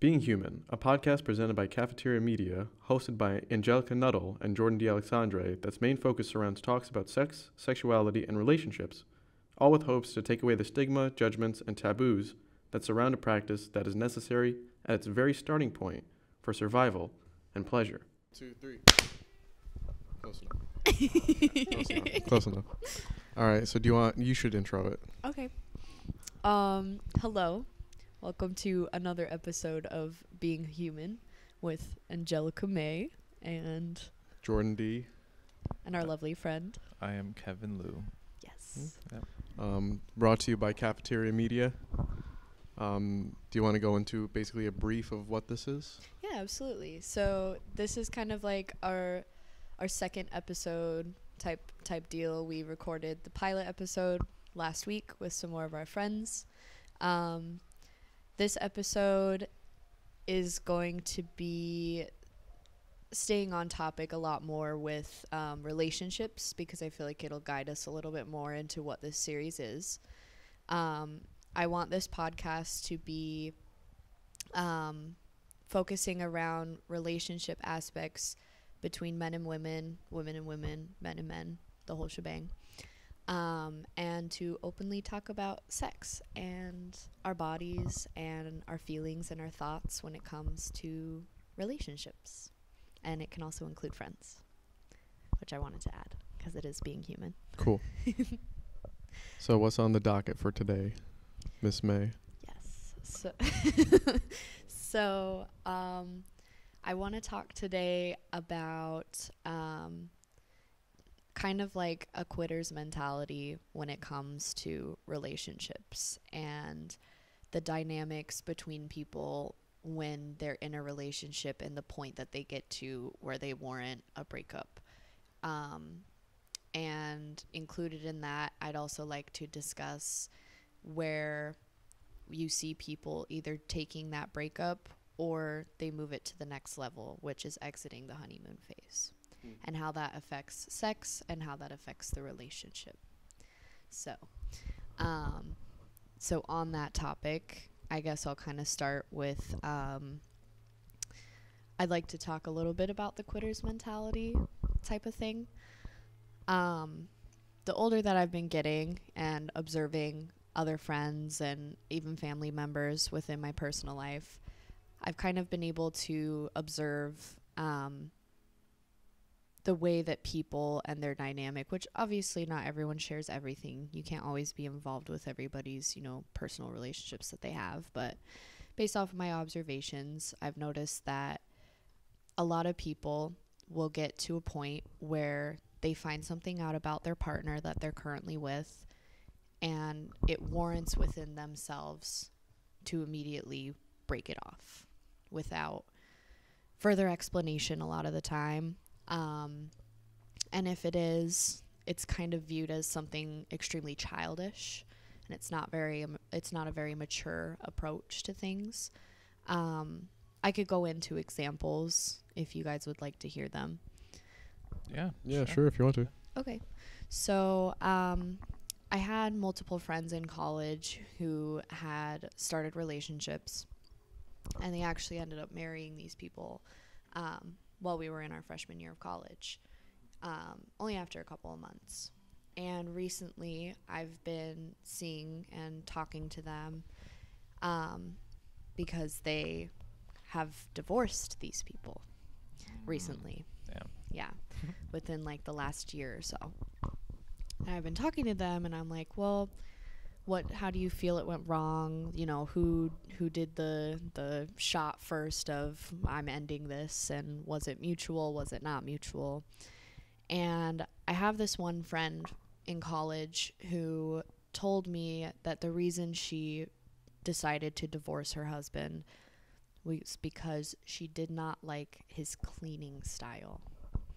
Being Human, a podcast presented by Cafeteria Media, hosted by Angelica Nuttall and Jordan D'Alexandre, that's main focus surrounds talks about sex, sexuality, and relationships, all with hopes to take away the stigma, judgments, and taboos that surround a practice that is necessary at its very starting point for survival and pleasure. 2, 3. Close enough. Close enough. All right, so you should intro it. Okay. Hello. Welcome to another episode of Being Human with Angelica May and Jordan D. and our lovely friend. I am Kevin Liu. Yes. Yep. Brought to you by Cafeteria Media. Do you want to go into basically a brief of what this is? Yeah, absolutely. So this is kind of like our second episode type deal. We recorded the pilot episode last week with some more of our friends. This episode is going to be staying on topic a lot more with relationships, because I feel like it'll guide us a little bit more into what this series is. I want this podcast to be focusing around relationship aspects between men and women, women and women, men and men, the whole shebang. And to openly talk about sex and our bodies and our feelings and our thoughts when it comes to relationships. And it can also include friends, which I wanted to add because it is being human. Cool. So what's on the docket for today, Miss May? Yes. So, I want to talk today about kind of like a quitter's mentality when it comes to relationships and the dynamics between people when they're in a relationship and the point that they get to where they warrant a breakup. And included in that, I'd also like to discuss where you see people either taking that breakup or they move it to the next level, which is exiting the honeymoon phase. And how that affects sex and how that affects the relationship. So on that topic, I guess I'll kind of start with, I'd like to talk a little bit about the quitter's mentality type of thing. The older that I've been getting and observing other friends and even family members within my personal life, I've kind of been able to observe the way that people and their dynamic, which obviously not everyone shares everything. You can't always be involved with everybody's, personal relationships that they have. But based off of my observations, I've noticed that a lot of people will get to a point where they find something out about their partner that they're currently with, and it warrants within themselves to immediately break it off without further explanation a lot of the time. And if it is, it's kind of viewed as something extremely childish, and it's not a very mature approach to things. I could go into examples if you guys would like to hear them. Yeah, sure, if you want to. Okay. So, I had multiple friends in college who had started relationships, and they actually ended up marrying these people, while we were in our freshman year of college, only after a couple of months. And recently I've been seeing and talking to them because they have divorced these people recently. Damn. Yeah, within like the last year or so. And I've been talking to them and I'm like, well, how do you feel it went wrong? Who did the shot first of I'm ending this, and was it mutual? Was it not mutual? And I have this one friend in college who told me that the reason she decided to divorce her husband was because she did not like his cleaning style.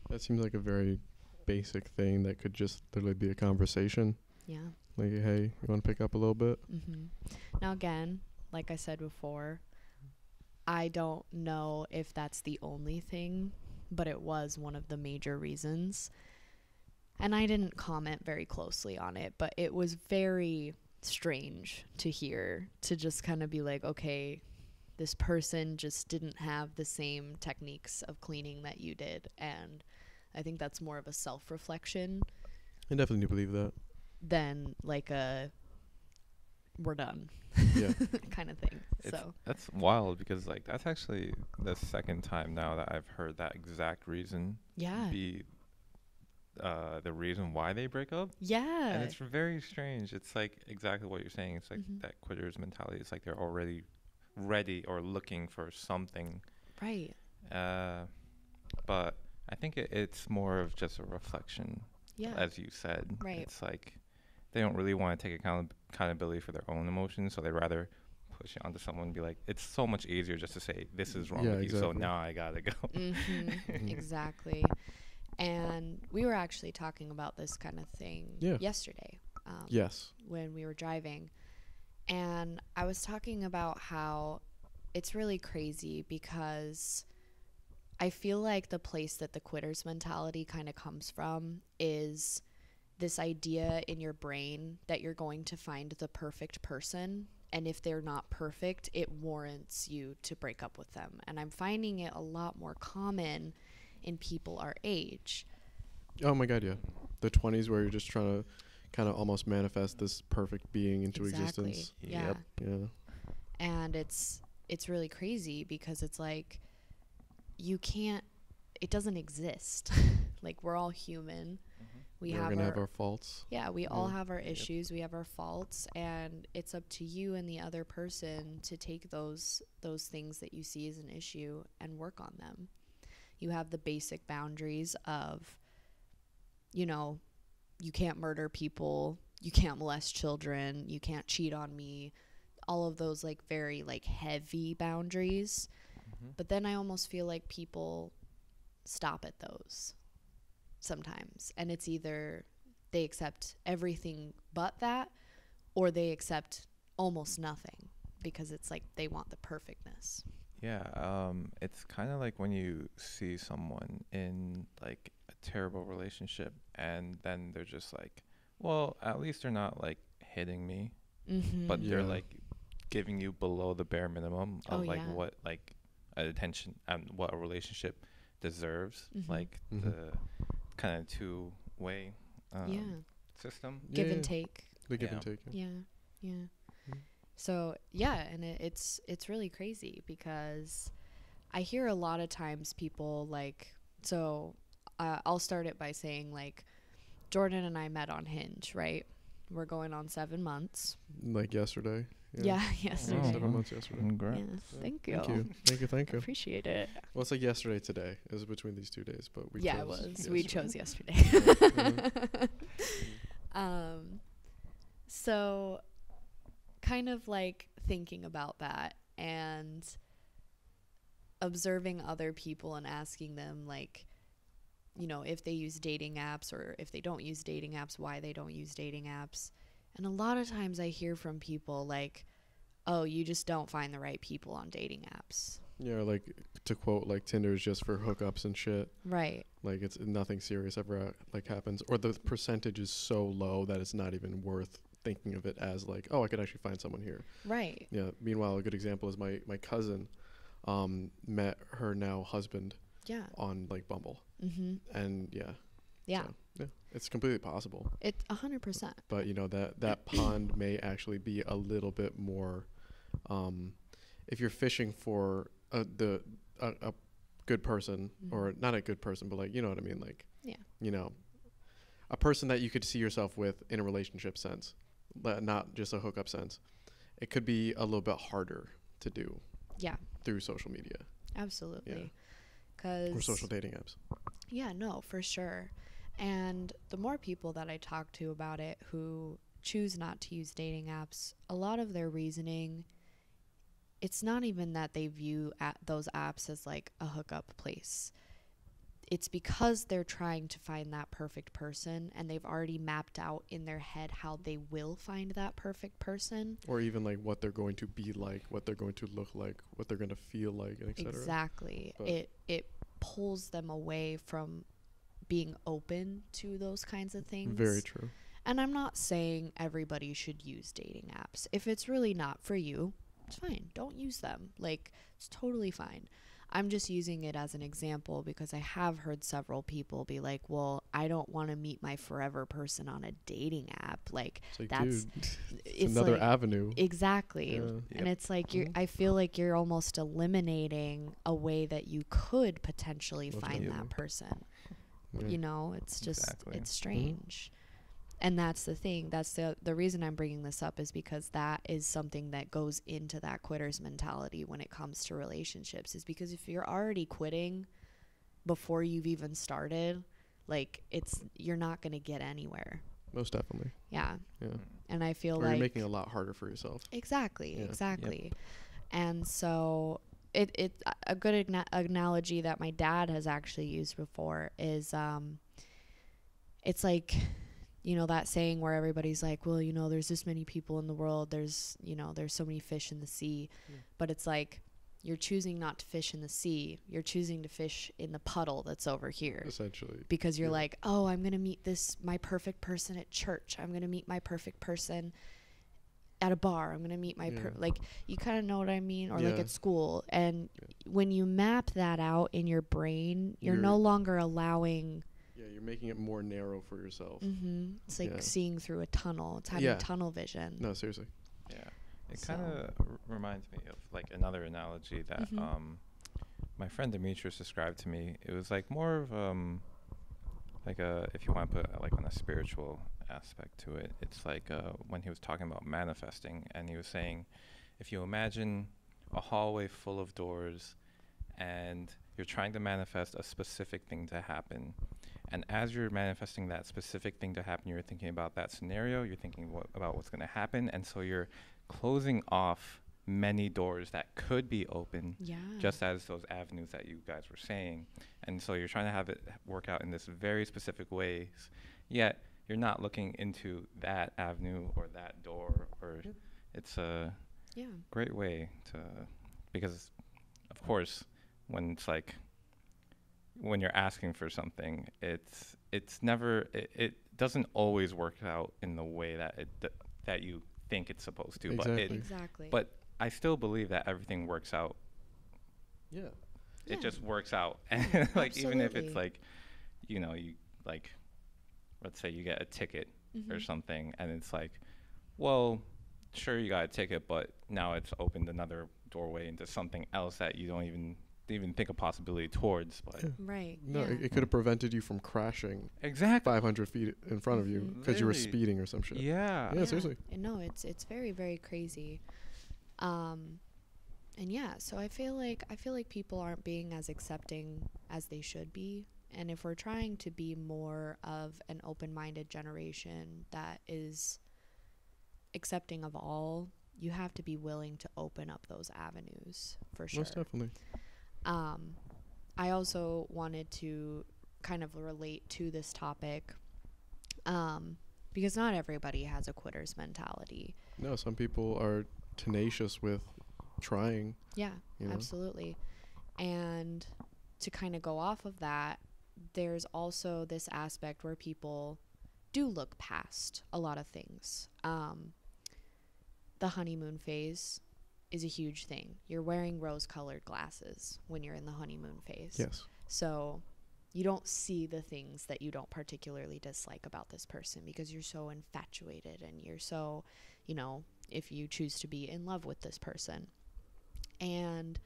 That seems like a very basic thing that could just literally be a conversation. Yeah. Like, hey, you want to pick up a little bit? Mm-hmm. Now, again, like I said before, I don't know if that's the only thing, but it was one of the major reasons. And I didn't comment very closely on it, but it was very strange to hear, to just kind of be like, okay, this person just didn't have the same techniques of cleaning that you did. And I think that's more of a self-reflection I definitely do believe that. than like a we're done Yeah. kind of thing. It's, So that's wild because like that's actually the second time now that I've heard that exact reason yeah. be the reason why they break up. Yeah. And it's very strange. It's like exactly what you're saying. It's like Mhm. that quitter's mentality. It's like they're already ready or looking for something. Right. But I think it's more of just a reflection, Yeah. as you said. Right. It's like they don't really want to take accountability for their own emotions, so they rather push it onto someone and be like, it's so much easier just to say, this is wrong Yeah, with you, so exactly. now I gotta go. Mm-hmm. Exactly. And we were actually talking about this kind of thing yesterday Yes. when we were driving. And I was talking about how it's really crazy because I feel like the place that the quitter's mentality kind of comes from is this idea in your brain that you're going to find the perfect person. And if they're not perfect, it warrants you to break up with them. And I'm finding it a lot more common in people our age. Oh my God, yeah. The 20s where you're just trying to kind of almost manifest this perfect being into Exactly. existence. Yeah. Yep. Yeah. And it's really crazy because it's like it doesn't exist. Like we're all human. We're going to have our faults. Yeah, we all Yeah. have our issues, we have our faults, and it's up to you and the other person to take those things that you see as an issue and work on them. You have the basic boundaries of, you know, you can't murder people, you can't molest children, you can't cheat on me, all of those like very like heavy boundaries. But then I almost feel like people stop at those sometimes, and it's either they accept everything but that, or they accept almost nothing because it's like they want the perfectness. Yeah, it's kind of like when you see someone in like a terrible relationship and then they're just like, well, at least they're not like hitting me, Mm-hmm. but they're Yeah. like giving you below the bare minimum of Oh, like yeah. what like attention and what a relationship deserves, Mhm. like Mhm. the kind of two-way Yeah. system. Give Yeah. and take. The give Yeah. and take. Yeah. Yeah. Mm. So yeah, and it's really crazy because I hear a lot of times people like, so I'll start it by saying like Jordan and I met on Hinge, right? We're going on 7 months. Like yesterday. Yeah, Yeah, yesterday. 7 months yesterday. Congrats. Yeah, thank you. Thank you. Thank you. Thank you. Appreciate it. Well, it's like yesterday today. It was between these 2 days, but we Yeah, it chose was. We yesterday. chose yesterday. Yeah. So kind of like thinking about that and observing other people and asking them like, you know, if they use dating apps or if they don't use dating apps, why they don't use dating apps. And a lot of times I hear from people like, oh, you just don't find the right people on dating apps. Yeah, like to quote, like Tinder is just for hookups and shit. Right. Like it's nothing serious ever like happens, or the percentage is so low that it's not even worth thinking of it as like, oh, I could actually find someone here. Right. Yeah. Meanwhile, a good example is my cousin met her now husband Yeah. on like Bumble, Mm-hmm. and yeah, Yeah. so, yeah, it's completely possible. It's 100%. But you know that pond may actually be a little bit more, if you're fishing for a good person, or not a good person, but like, you know what I mean, like, Yeah. you know, a person that you could see yourself with in a relationship sense, not just a hookup sense. It could be a little bit harder to do Yeah. through social media Absolutely. or social dating apps. Yeah, no, for sure. And the more people that I talk to about it who choose not to use dating apps, a lot of their reasoning, it's not even that they view those apps as like a hookup place. It's because they're trying to find that perfect person and they've already mapped out in their head how they will find that perfect person. Or even like what they're going to be like, what they're going to look like, what they're going to feel like, and etc. Exactly. But It pulls them away from being open to those kinds of things. Very true. And I'm not saying everybody should use dating apps. If it's really not for you, it's fine. Don't use them. Like, it's totally fine. I'm just using it as an example because I have heard several people be like, well, I don't want to meet my forever person on a dating app. Like, It's like, that's dude, it's another like, avenue. Exactly. Yeah. And it's like, I feel like you're almost eliminating a way that you could potentially Most find definitely. that person. Yeah. You know, it's just, Exactly. it's strange. And that's the thing. That's the reason I'm bringing this up is because that is something that goes into that quitter's mentality when it comes to relationships, is because if you're already quitting before you've even started, like, you're not going to get anywhere. Most definitely. Yeah. Yeah. And I feel Or like you're making it a lot harder for yourself. exactly. Yeah. Exactly. And so it a good analogy that my dad has actually used before is it's like, you know, that saying where everybody's like, well, you know, there's this many people in the world, there's, you know, there's so many fish in the sea. But it's like, you're choosing not to fish in the sea, you're choosing to fish in the puddle that's over here, Essentially. because you're like, oh, I'm gonna meet my perfect person at church, I'm gonna meet my perfect person at a bar, I'm gonna meet my like, you kind of know what I mean, or like at school. And when you map that out in your brain, you're no longer allowing, you're making it more narrow for yourself. it's like seeing through a tunnel. It's having tunnel vision. No, seriously. Yeah. It kind of reminds me of like another analogy that my friend Demetrius described to me. It was like more of like if you want to put like on a spiritual aspect to it, it's like when he was talking about manifesting, and he was saying, if you imagine a hallway full of doors and you're trying to manifest a specific thing to happen, and as you're manifesting that specific thing to happen, you're thinking about that scenario, you're thinking about what's going to happen, and so you're closing off many doors that could be open, just as those avenues that you guys were saying. And so you're trying to have it work out in this very specific ways, yet you're not looking into that avenue or that door, or it's a great way to, because of course when it's like, when you're asking for something, it's never, it doesn't always work out in the way that that you think it's supposed to. Exactly. But I still believe that everything works out. Yeah. It just works out. Yeah, like, even if it's like, you know, you like, let's say you get a ticket or something, and it's like, well, sure, you got a ticket, but now it's opened another doorway into something else that you don't even think a possibility towards. But Right. No, it could have prevented you from crashing exactly 500 feet in front of you because you were speeding or some shit. Yeah, seriously. No, it's very, very crazy. And so I feel like people aren't being as accepting as they should be. And if we're trying to be more of an open-minded generation that is accepting of all, you have to be willing to open up those avenues, for sure. Most definitely. I also wanted to kind of relate to this topic, because not everybody has a quitter's mentality. No, some people are tenacious with trying. Yeah, you know? Absolutely. And to kind of go off of that, there's also this aspect where people do look past a lot of things. The honeymoon phase is a huge thing. You're wearing rose-colored glasses when you're in the honeymoon phase. Yes. So you don't see the things that you don't particularly dislike about this person because you're so infatuated and you're so, you know, if you choose to be in love with this person. And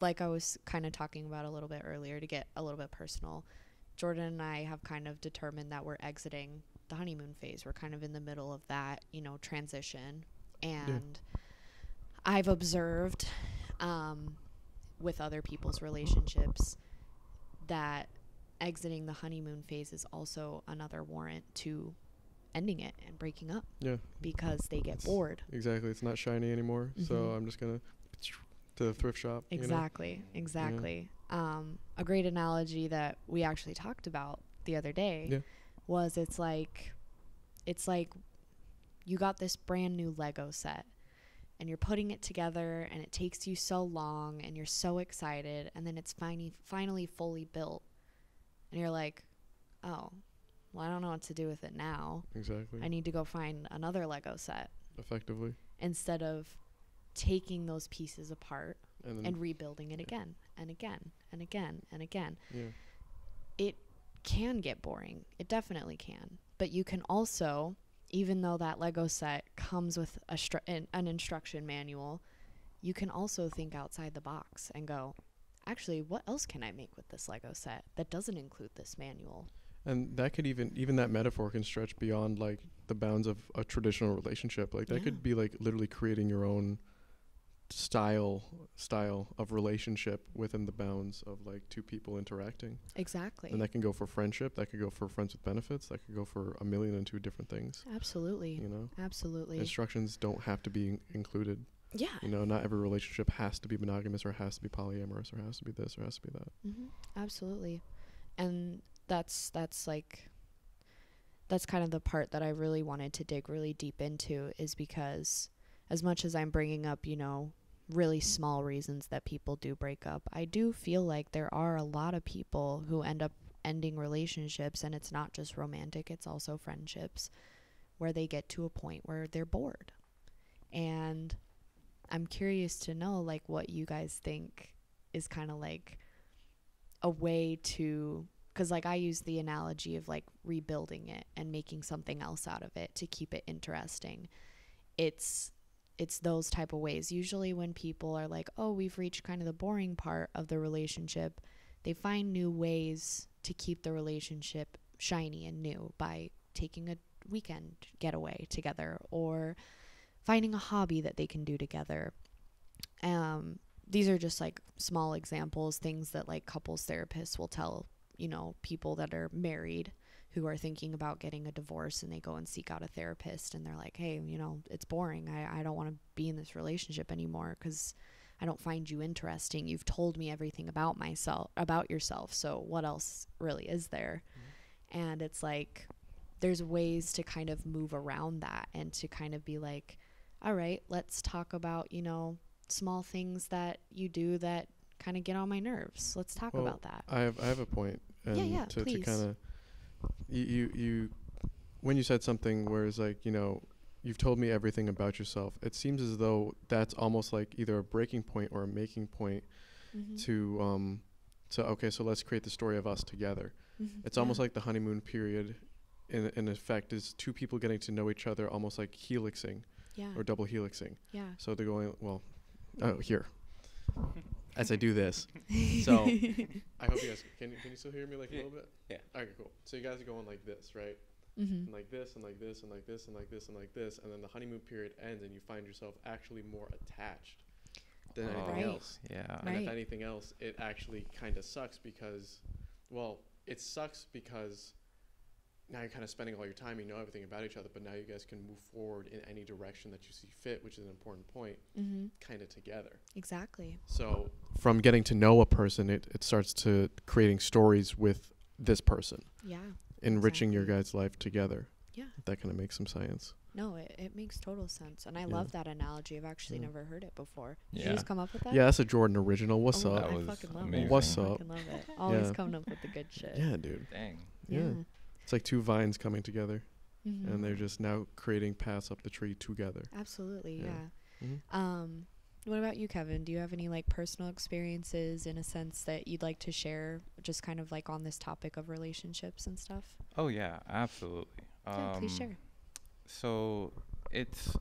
like I was kind of talking about a little bit earlier, to get a little bit personal, Jordan and I have kind of determined that we're exiting the honeymoon phase. We're kind of in the middle of that, you know, transition. And I've observed with other people's relationships that exiting the honeymoon phase is also another warrant to ending it and breaking up. Yeah. Because they get bored. Exactly. It's not shiny anymore. So I'm just going to the thrift shop. Exactly. You know? Exactly. A great analogy that we actually talked about the other day was it's like you got this brand new Lego set and you're putting it together and it takes you so long and you're so excited, and then it's finally fully built and you're like, oh, well, I don't know what to do with it now. Exactly. I need to go find another Lego set. Effectively. instead of taking those pieces apart and rebuilding it yeah. again and again and again and again. Yeah. It can get boring. It definitely can. But you can also, even though that Lego set comes with an instruction manual, you can also think outside the box and go, actually, what else can I make with this Lego set that doesn't include this manual? And that could even that metaphor can stretch beyond like the bounds of a traditional relationship. Like that Yeah. could be like literally creating your own style of relationship within the bounds of like two people interacting. Exactly. And that can go for friendship, that could go for friends with benefits, that could go for a million and two different things. Absolutely. You know? Absolutely. Instructions don't have to be included. Yeah. You know, not every relationship has to be monogamous or has to be polyamorous or has to be this or has to be that. Absolutely. And that's kind of the part that I really wanted to dig really deep into, is because as much as I'm bringing up, you know, really small reasons that people do break up, I do feel like there are a lot of people who end up ending relationships, and it's not just romantic, it's also friendships, where they get to a point where they're bored. And I'm curious to know, like, what you guys think is kind of like a way to, because like I use the analogy of like rebuilding it and making something else out of it to keep it interesting. It's those type of ways. Usually when people are like, oh, we've reached kind of the boring part of the relationship, they find new ways to keep the relationship shiny and new by taking a weekend getaway together or finding a hobby that they can do together. These are just like small examples, things that like couples therapists will tell, you know, people that are married who are thinking about getting a divorce, and they go and seek out a therapist and they're like, hey, you know, it's boring. I don't want to be in this relationship anymore because I don't find you interesting. You've told me everything about yourself. So what else really is there? Mm-hmm. And it's like, there's ways to kind of move around that and to kind of be like, all right, let's talk about, you know, small things that you do that kind of get on my nerves. Let's talk about that. I have a point. And yeah, to please. kind of, you when you said something where it's like, you know, you've told me everything about yourself, it seems as though that's almost like either a breaking point or a making point to okay, so let's create the story of us together. It's almost like the honeymoon period in effect is two people getting to know each other, almost like helixing or double helixing. Yeah. So they're going, well, here, as I do this. So I hope you guys, can you still hear me like a little bit? Yeah. Okay, cool. So you guys are going like this, right? And like this and like this and like this and like this and like this, and then the honeymoon period ends and you find yourself actually more attached than anything else. Yeah. And if anything else, it actually kind of sucks because, well, it sucks because now you're kind of spending all your time, you know everything about each other, but now you guys can move forward in any direction that you see fit, which is an important point, kind of together. Exactly. So from getting to know a person, it starts to creating stories with this person. Yeah. Enriching your guys' life together. Yeah. That kind of makes some science. No, it makes total sense. And I love that analogy. I've actually never heard it before. Did you just come up with that? Yeah, that's a Jordan original. What's up? I fucking love amazing. it. What's I up? fucking love it. Always coming up with the good shit. Yeah, dude. Dang. Yeah. It's like two vines coming together. And they're just now creating paths up the tree together. Absolutely, yeah. What about you, Kevin? Do you have any like personal experiences in a sense that you'd like to share, just kind of like on this topic of relationships and stuff? Oh yeah, absolutely. Yeah, please share. So it's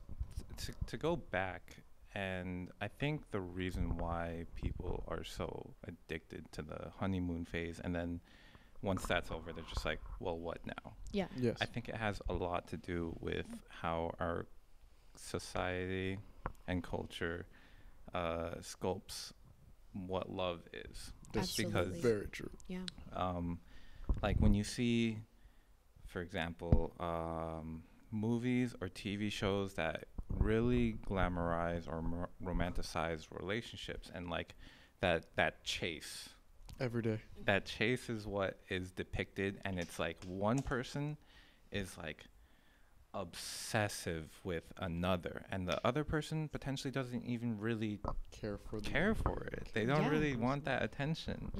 to go back, and I think the reason why people are so addicted to the honeymoon phase, and then once that's over, they're just like, well, what now? Yeah. Yes. I think it has a lot to do with how our society and culture sculpts what love is. This Absolutely. is very true. Yeah. Like when you see, for example, movies or TV shows that really glamorize or romanticize relationships, and like that chase. Every day. That chase is what is depicted, and it's like one person is like obsessive with another, and the other person potentially doesn't even really care for it. They don't really want that attention.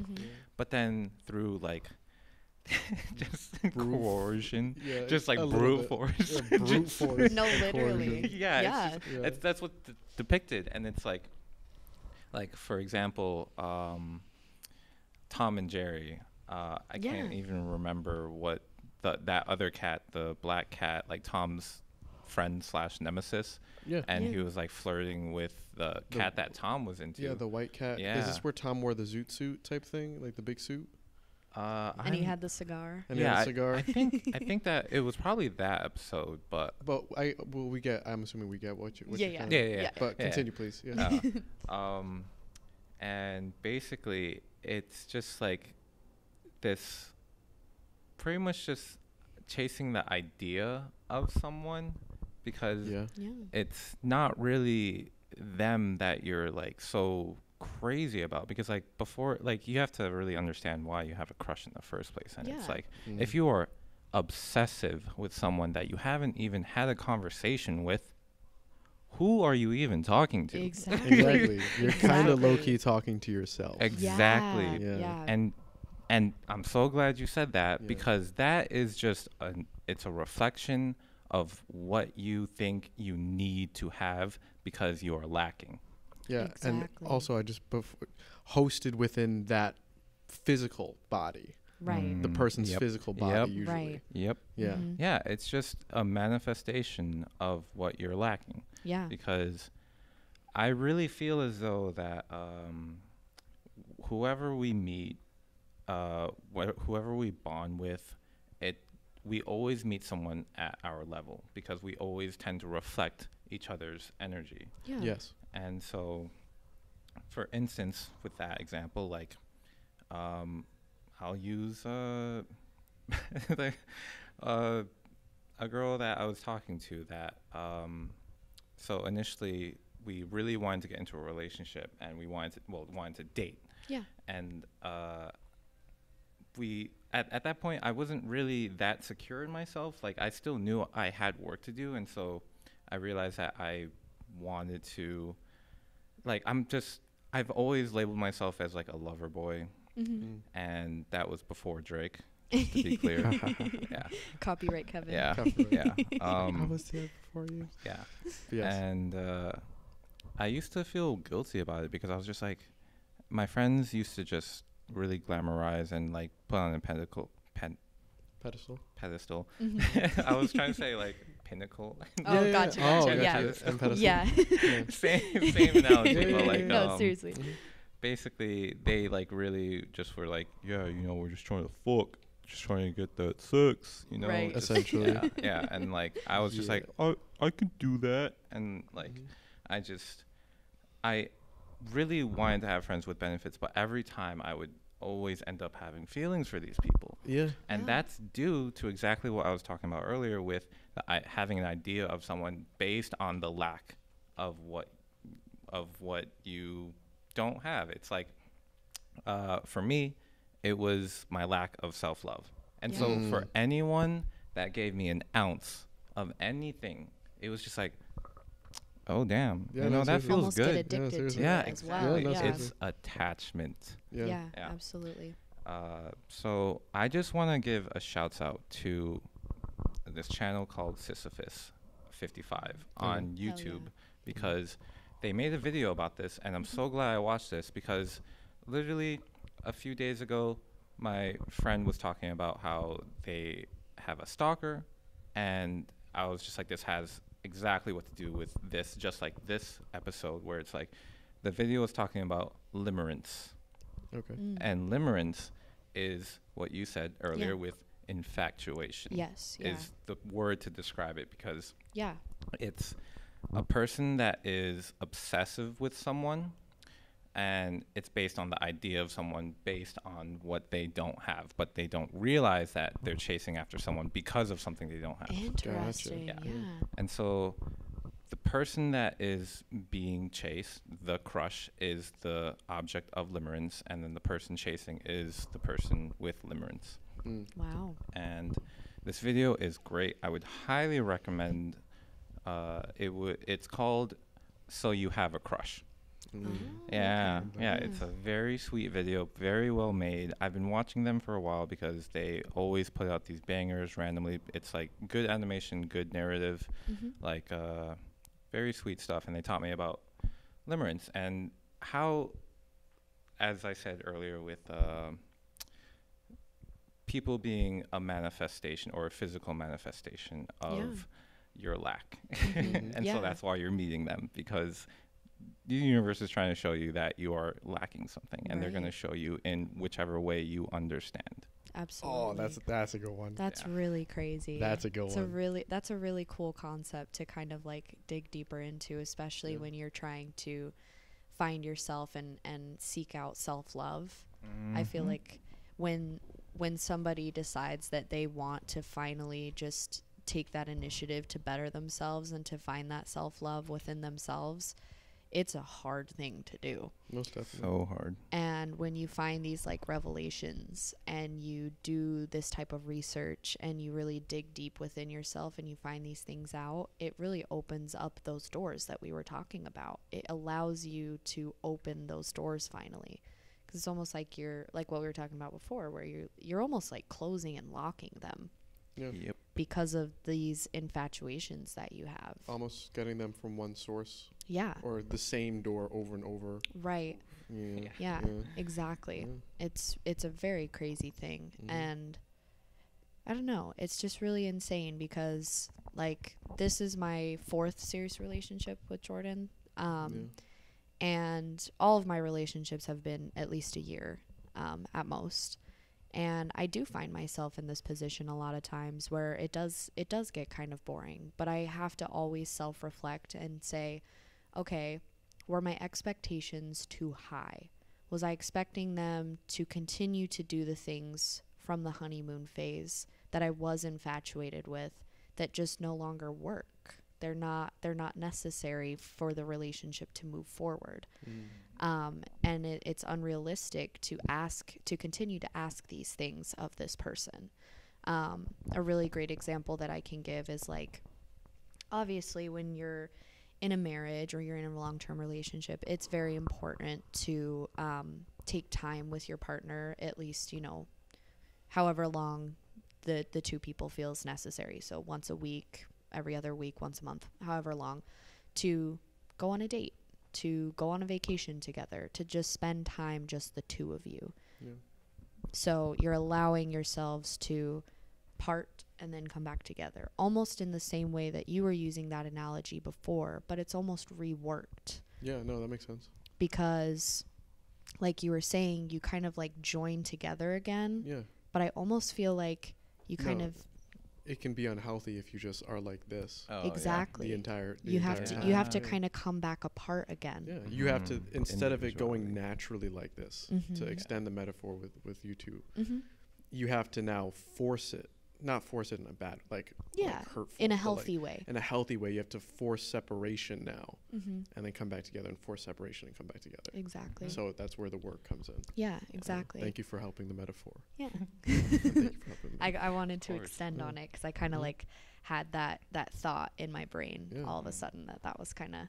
But then through like just Brute coercion, Yeah, just like a little brute bit. force. Yeah, brute Just- force. No, literally. coercion. yeah, Yeah. It's just, Yeah. that's what depicted, and it's like for example, Tom and Jerry. I can't Yeah. even remember what that other cat, the black cat, like Tom's friend slash nemesis, Yeah. and he Yeah. was like flirting with the cat that Tom was into. Yeah, the white cat. Is Yeah. this where Tom wore the zoot suit type thing, like the big suit, And he had the cigar. and he had a I cigar? think that it was probably that episode, but But I'm assuming we get what you're Yeah, trying yeah, to- yeah. But Yeah. continue, please. Yeah. And basically it's just like this, pretty much just chasing the idea of someone, because Yeah. Yeah. it's not really them that you're like so crazy about, because like before, like you have to really understand why you have a crush in the first place, and it's Yeah. like Mm. if you are obsessive with someone that you haven't even had a conversation with, who are you even talking to? Exactly. Exactly. You're kind of Exactly. low key talking to yourself. Exactly. Yeah. Yeah. And I'm so glad you said that, Yeah. because that is just it's a reflection of what you think you need to have because you are lacking. Yeah, and Exactly. also I just hosted within that physical body, Right. the person's Yep. physical body Yep. usually. Right. Yep. Yeah. Mhm. Yeah, it's just a manifestation of what you're lacking, Yeah. because I really feel as though that whoever we meet, whoever we bond with, we always meet someone at our level, because we always tend to reflect each other's energy. Yeah. Yes. And so, for instance, with that example, like, I'll use the, a girl that I was talking to that, so initially we really wanted to get into a relationship, and we wanted to date. Yeah. And we at that point I wasn't really that secure in myself. Like I still knew I had work to do, and so I realized that I wanted to, like, I've always labeled myself as like a lover boy, Mm-hmm. and that was before Drake, just to be clear. Yeah. Copyright Kevin. Yeah. Copyright. Yeah. I was there before you. Yeah. Yes. And I used to feel guilty about it, because I was just like, my friends used to just really glamorize and like put on a pedestal. Pedestal. Mhm. I was trying to say like pinnacle. Oh, Yeah, gotcha, yeah. gotcha. Oh, Yeah. gotcha. And pedestal. Yeah. Yeah. same analogy, Yeah, but yeah, like yeah. No, seriously. Mhm. basically they like really just were like, yeah, we're just trying to fuck, just trying to get that sex, Right. just- Essentially. yeah, and like I was just Yeah. like, I could do that, and like Mhm. I really wanted to have friends with benefits, but every time I would always end up having feelings for these people. Yeah. And Yeah. that's due to exactly what I was talking about earlier with having an idea of someone based on the lack of what you don't have. It's like, for me, it was my lack of self-love. And so Yeah. for anyone that gave me an ounce of anything, it was just like, oh, damn, Yeah, you no, know, that seriously. feels Almost good. get addicted seriously. to Yeah, it as exactly. well. Yeah, no, Yeah. seriously. It's attachment. Yeah. Yeah, Yeah. absolutely. So I just want to give a shout out to this channel called Sisyphus 55 on Hell YouTube, yeah. because they made a video about this, and I'm so glad I watched this, because literally a few days ago my friend was talking about how they have a stalker, and I was just like, this has exactly what to do with this, just like this episode, where it's like the video was talking about limerence. Okay. Mm. And limerence is what you said earlier Yeah. with infatuation. Yes. Yeah. Is the word to describe it, because Yeah. it's a person that is obsessive with someone, and it's based on the idea of someone based on what they don't have, but they don't realize that they're chasing after someone because of something they don't have. Interesting. Yeah. Yeah. And so the person that is being chased, the crush, is the object of limerence, and then the person chasing is the person with limerence. Mm. Wow. And this video is great. I would highly recommend. It's called "So You Have a Crush." Yeah, yeah, it's a very sweet video, very well made. I've been watching them for a while because they always put out these bangers randomly. It's like good animation, good narrative, like very sweet stuff. And they taught me about limerence and how, as I said earlier, with people being a manifestation or a physical manifestation of your lack. And so that's why you're meeting them, because the universe is trying to show you that you are lacking something, and they're going to show you in whichever way you understand. Absolutely. Oh, that's a good one. That's really crazy. That's a good one. That's a really cool concept to kind of like dig deeper into, especially when you're trying to find yourself and seek out self-love. I feel like when somebody decides that they want to finally just take that initiative to better themselves and to find that self-love within themselves, it's a hard thing to do. Most definitely. So hard. And when you find these like revelations and you do this type of research and you really dig deep within yourself and you find these things out, it really opens up those doors that we were talking about. It allows you to open those doors finally. Because it's almost like you're like what we were talking about before, where you're almost like closing and locking them. Yep. Because of these infatuations that you have. Almost getting them from one source. Yeah. Or the same door over and over. Right. Yeah. Exactly. Yeah. It's a very crazy thing. And I don't know, it's just really insane because like this is my 4th serious relationship with Jordan. And all of my relationships have been at least a year at most. And I do find myself in this position a lot of times where it does get kind of boring, but I have to always self-reflect and say, okay, were my expectations too high? Was I expecting them to continue to do the things from the honeymoon phase that I was infatuated with that just no longer work? They're not necessary for the relationship to move forward. And it's unrealistic to continue to ask these things of this person. A really great example that I can give is like, obviously when you're in a marriage or you're in a long-term relationship, it's very important to take time with your partner, at least, however long the two people feels necessary. So once a week, every other week, once a month, however long, to go on a date, to go on a vacation together, to just spend time, just the two of you. Yeah. So you're allowing yourselves to part and then come back together, almost in the same way that you were using that analogy before, but it's almost reworked. Yeah, no, that makes sense. Because, like you were saying, you kind of like join together again. Yeah. But I almost feel like you kind of... It can be unhealthy if you just are like this. Oh, exactly. Yeah. You have to kind of come back apart again. Yeah, you have to, instead of it going naturally like this, to extend the metaphor with you two, you have to now force it. Not force it in a bad, like hurtful. In a healthy way. In a healthy way, you have to force separation now, and then come back together, and force separation and come back together. Exactly. So that's where the work comes in. Yeah, exactly. Thank you for helping the metaphor. Yeah. Thank you for helping I wanted to extend on it because I kind of like had that thought in my brain all of a sudden that was kind of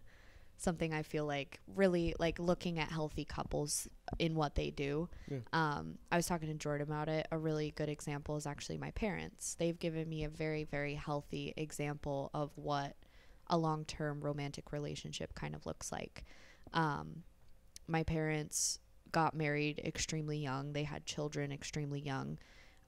something I feel like really like looking at healthy couples in what they do. Yeah. I was talking to Jordan about it. A really good example is actually my parents. They've given me a very, very healthy example of what a long-term romantic relationship kind of looks like. My parents got married extremely young. They had children extremely young.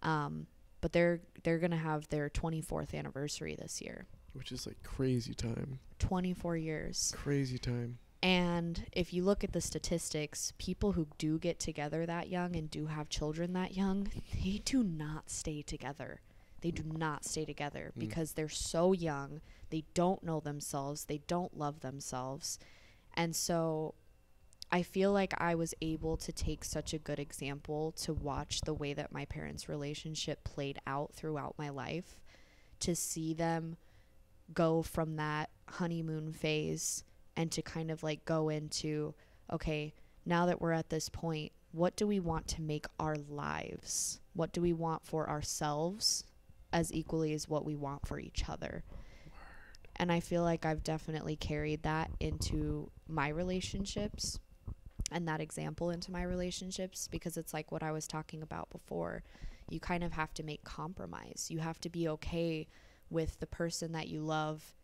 But they're going to have their 24th anniversary this year. Which is like crazy time. 24 years. Crazy time. And if you look at the statistics, people who do get together that young and do have children that young, they do not stay together. They do not stay together because they're so young. They don't know themselves. They don't love themselves. And so I feel like I was able to take such a good example to watch the way that my parents' relationship played out throughout my life, to see them go from that honeymoon phase and to kind of like go into, okay, now that we're at this point, what do we want to make our lives? What do we want for ourselves as equally as what we want for each other? And I feel like I've definitely carried that into my relationships and that example into my relationships, because it's like what I was talking about before. You kind of have to make compromise. You have to be okay with the person that you love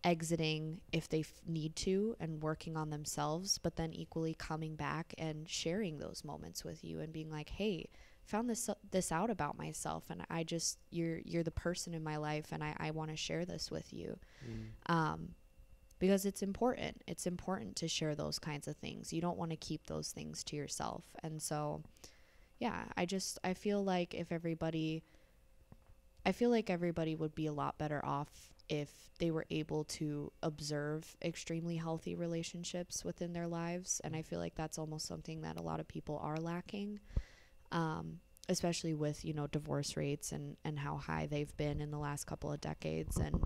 exiting if they need to and working on themselves, but then equally coming back and sharing those moments with you and being like, hey, found this out about myself, and I just you're the person in my life, and I want to share this with you. Because it's important to share those kinds of things. You don't want to keep those things to yourself. And so yeah, I feel like everybody would be a lot better off if they were able to observe extremely healthy relationships within their lives. And I feel like that's almost something that a lot of people are lacking, especially with, you know, divorce rates and how high they've been in the last couple of decades. And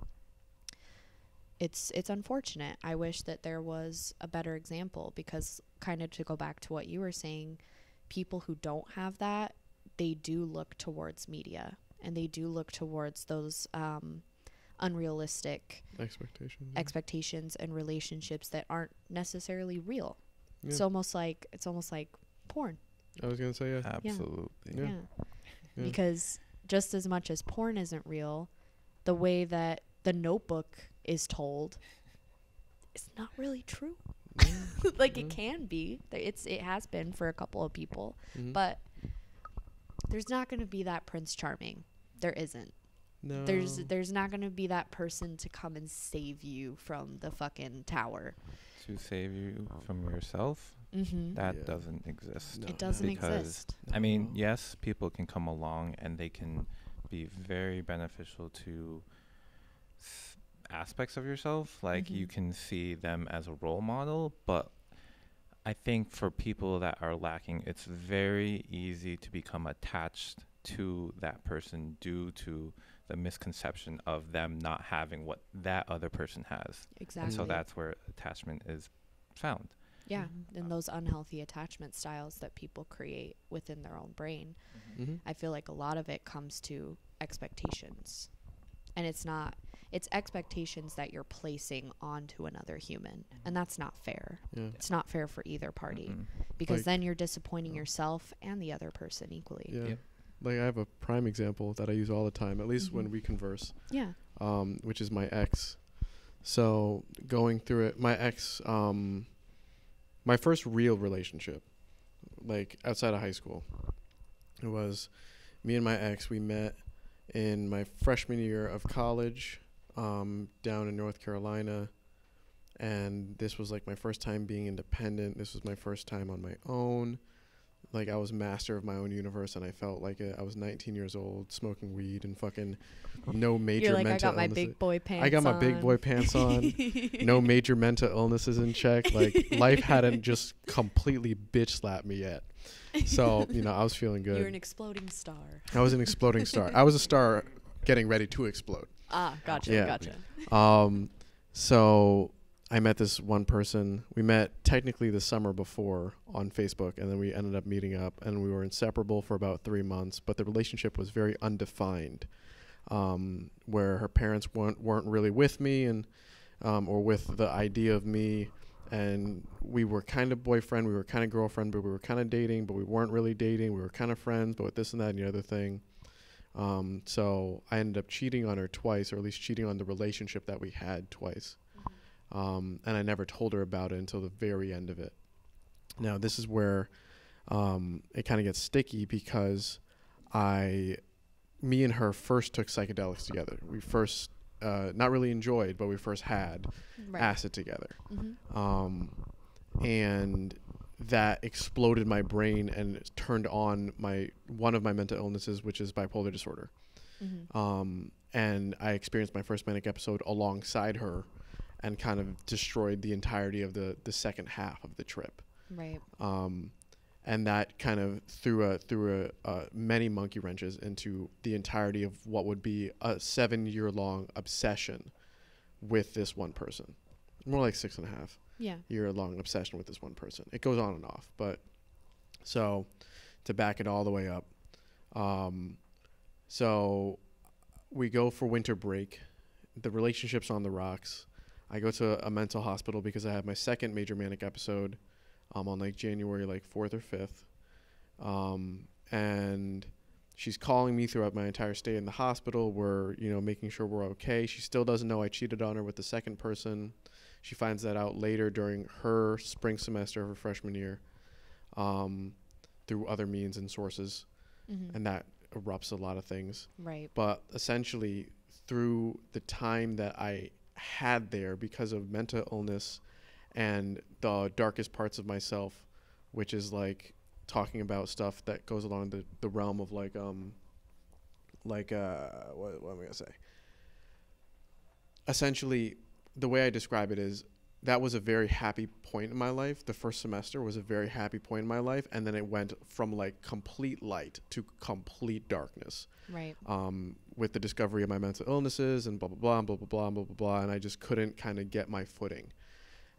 it's unfortunate. I wish that there was a better example, because kind of to go back to what you were saying, people who don't have that, they do look towards media, and they do look towards those unrealistic expectations and relationships that aren't necessarily real. Yeah. It's almost like porn. I was gonna say, yeah. Absolutely. Yeah. Because just as much as porn isn't real, the way that The Notebook is told, it's not really true. Like it can be. It has been for a couple of people, but there's not going to be that Prince Charming. There isn't. No. There's not going to be that person to come and save you from the fucking tower. To save you from yourself? That doesn't exist. No. It doesn't exist. I mean, yes, people can come along and they can be very beneficial to aspects of yourself. Like you can see them as a role model, but I think for people that are lacking, it's very easy to become attached to that person due to the misconception of them not having what that other person has. Exactly. And so that's where attachment is found. Yeah, and those unhealthy attachment styles that people create within their own brain. I feel like a lot of it comes to expectations. And it's expectations that you're placing onto another human. And that's not fair. Yeah. It's not fair for either party. Because then you're disappointing yourself and the other person equally. Yeah. Yep. Like I have a prime example that I use all the time, at least when we converse. Yeah. Which is my ex. So going through it, my ex, my first real relationship, like outside of high school, it was me and my ex. We met in my freshman year of college, down in North Carolina. And this was like my first time being independent. This was my first time on my own. Like I was master of my own universe, and I felt like I was 19 years old, smoking weed and fucking no major You're like, mental I got my illnesses. big boy pants on. I got my big boy pants on. No major mental illnesses in check. Like life hadn't just completely bitch slapped me yet. So, you know, I was feeling good. You're an exploding star. I was an exploding star. I was a star getting ready to explode. Ah, gotcha, yeah. Gotcha. So I met this one person. We met technically the summer before on Facebook, and then we ended up meeting up, and we were inseparable for about 3 months, but the relationship was very undefined, where her parents weren't really with me and or with the idea of me, and we were kind of boyfriend, we were kind of girlfriend, but we were kind of dating, but we weren't really dating. We were kind of friends, but with this and that and the other thing. So I ended up cheating on her twice, or at least cheating on the relationship that we had twice. And I never told her about it until the very end of it. Now, this is where it kind of gets sticky, because me and her first took psychedelics together. We first, not really enjoyed, but we first had acid together. And that exploded my brain and turned on one of my mental illnesses, which is bipolar disorder. And I experienced my first manic episode alongside her, and kind of destroyed the entirety of the second half of the trip. Right. And that kind of threw many monkey wrenches into the entirety of what would be a 7-year-long obsession with this one person. More like 6.5 year-long obsession with this one person. It goes on and off. But so to back it all the way up, so we go for winter break the relationship's on the rocks. I go to a mental hospital because I have my second major manic episode on like January like 4th or 5th. And she's calling me throughout my entire stay in the hospital. We're, making sure we're okay. She still doesn't know I cheated on her with the second person. She finds that out later during her spring semester of her freshman year, through other means and sources. Mm-hmm. And that erupts a lot of things. Right. But essentially, through the time that I had there because of mental illness and the darkest parts of myself, which is like talking about stuff that goes along the realm of what am I gonna say? Essentially, the way I describe it is that was a very happy point in my life. The first semester was a very happy point in my life, and then it went from like complete light to complete darkness. Right. With the discovery of my mental illnesses and blah blah blah and blah blah blah and blah blah blah, and I just couldn't kind of get my footing.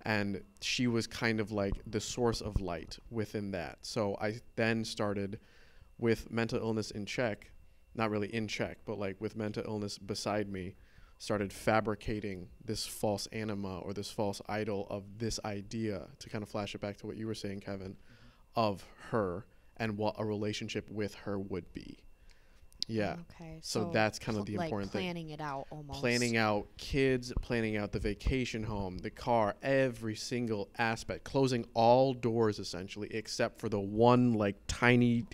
And she was kind of like the source of light within that. So I then started with mental illness in check, not really in check, but like with mental illness beside me, started fabricating this false anima or this false idol of this idea, to kind of flash it back to what you were saying, Kevin, of her and what a relationship with her would be. Yeah. Okay. So that's kind of the like important thing. planning it out almost. Planning out kids, planning out the vacation home, the car, every single aspect, closing all doors essentially, except for the one like tiny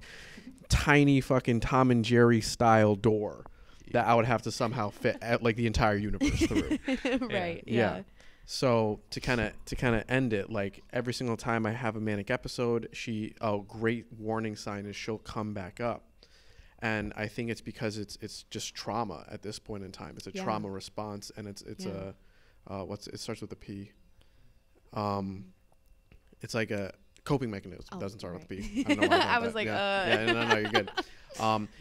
fucking Tom and Jerry style door that I would have to somehow fit at like the entire universe through. Right. Yeah. So to kind of end it, like every single time I have a manic episode, a great warning sign is she'll come back up. And I think it's because it's just trauma at this point in time. It's a trauma response, and it starts with a P. It's like a coping mechanism. It doesn't start with a P. I don't know why I was like, no, you're good.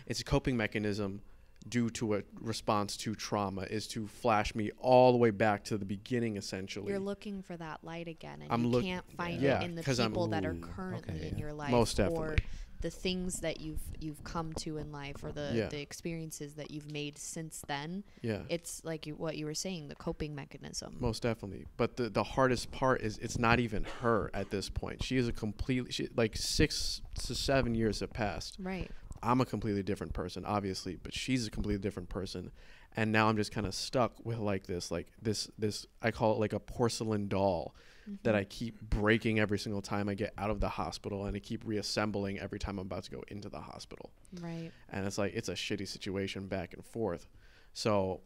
It's a coping mechanism due to a response to trauma, is to flash me all the way back to the beginning, essentially. You're looking for that light again, and you can't find it in the people that are currently in your life, most definitely. or the things that you've come to in life, or the experiences that you've made since then. Yeah, it's like what you were saying, the coping mechanism. Most definitely. But the hardest part is it's not even her at this point. She is like 6 to 7 years have passed. Right. I'm a completely different person, obviously, but she's a completely different person. And now I'm just kind of stuck with this I call it like a porcelain doll that I keep breaking every single time I get out of the hospital, and I keep reassembling every time I'm about to go into the hospital. Right. And it's like, it's a shitty situation back and forth. So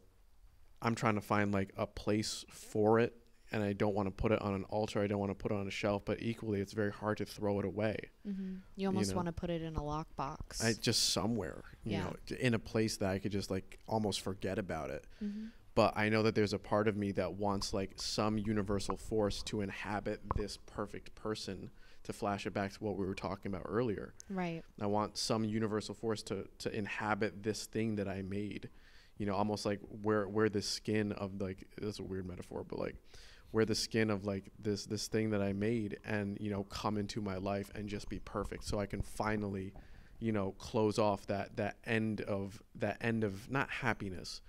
I'm trying to find like a place for it, and I don't want to put it on an altar. I don't want to put it on a shelf, but equally it's very hard to throw it away. Mm-hmm. You almost want to put it in a lockbox. Just somewhere, you know, in a place that I could just like almost forget about it. Mm-hmm. But I know that there's a part of me that wants like some universal force to inhabit this perfect person, to flash it back to what we were talking about earlier. Right. I want some universal force to inhabit this thing that I made, you know, almost like where the skin of like, that's a weird metaphor, but like where the skin of like this thing that I made, and, you know, come into my life and just be perfect. So I can finally, you know, close off that end of not happiness,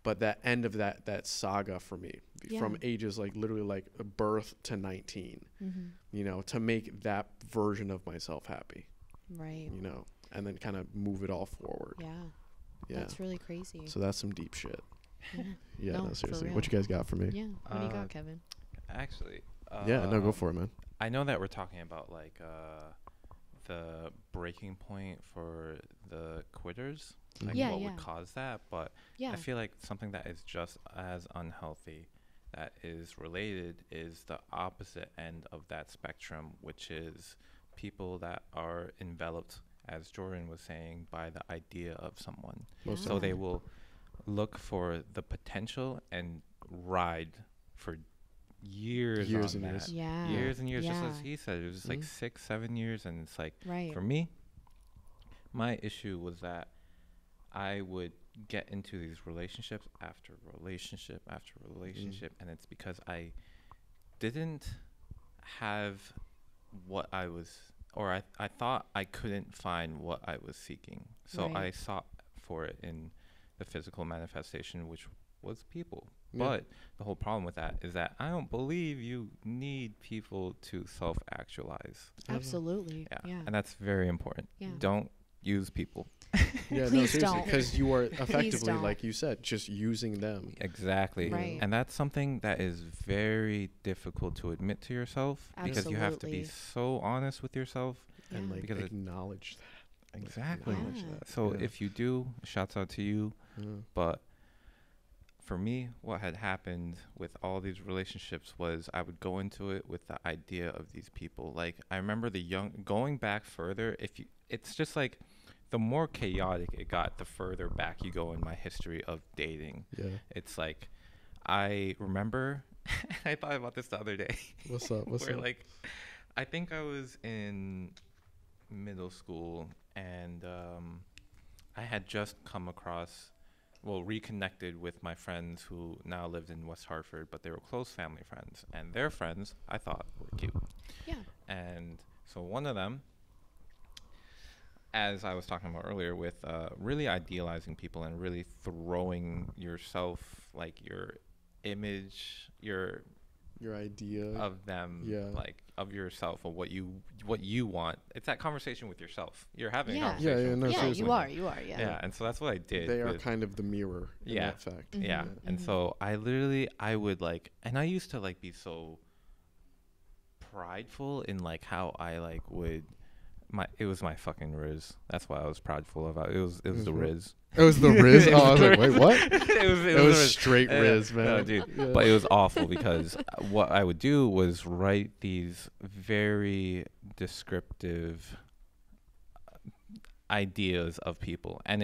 but that end of that saga for me, from ages like literally like birth to 19, you know, to make that version of myself happy. Right. You know, and then kind of move it all forward. Yeah. That's really crazy. So that's some deep shit. Yeah. No, seriously. What you guys got for me? Yeah. What do you got, Kevin? Actually. Go for it, man. I know that we're talking about like the breaking point for the quitters, like what would cause that, but I feel like something that is just as unhealthy that is related is the opposite end of that spectrum, which is people that are enveloped, as Jordan was saying, by the idea of someone. So they will look for the potential and ride for years and years. Years and years, just as he said. It was just like 6-7 years, and it's like, for me, my issue was that I would get into these relationships after relationship after relationship, and it's because I didn't have what I was, or I thought I couldn't find what I was seeking. So I sought for it in the physical manifestation, which was people. Yeah. But the whole problem with that is that I don't believe you need people to self-actualize. Absolutely. Yeah. Yeah. And that's very important. Yeah. Don't use people. Yeah, no, Please seriously, don't. because you are effectively, don't. like you said, just using them. Exactly. Right. And that's something that is very difficult to admit to yourself because you have to be Absolutely. so honest with yourself. And Yeah. like Because it- acknowledge that. Like, Exactly. acknowledge Yeah. that. So Yeah. if you do, shouts out to you. Yeah. But for me, what had happened with all these relationships was I would go into it with the idea of these people. Like I remember going back further, it's just like the more chaotic it got, the further back you go in my history of dating. Yeah. It's like I remember I thought about this the other day. What's up? What's where up? like I think I was in middle school and I had just reconnected with my friends who now lived in West Hartford, but they were close family friends, and their friends I thought were cute. Yeah. And so one of them, as I was talking about earlier, with really idealizing people and really throwing yourself, like your image, your idea of them, Yeah. like of yourself, or what you want. It's that conversation with yourself. You're having Yeah. a conversation. Yeah, no, with Yeah, yourself. seriously. you are. Yeah. Yeah, and so that's what I did. They are with- kind of the mirror in Yeah. that fact. yeah, Mhm, and mhm. so I would like, and I used to like be so prideful in like how I like would it was my fucking Riz. That's what I was prideful about. It was the Mhm. Riz. It was the Riz. It Oh, I was was like, the wait, what? it was It the was Riz. straight Yeah, Riz, man. no, dude. Yeah. But it was awful because what I would do was write these very descriptive ideas of people, and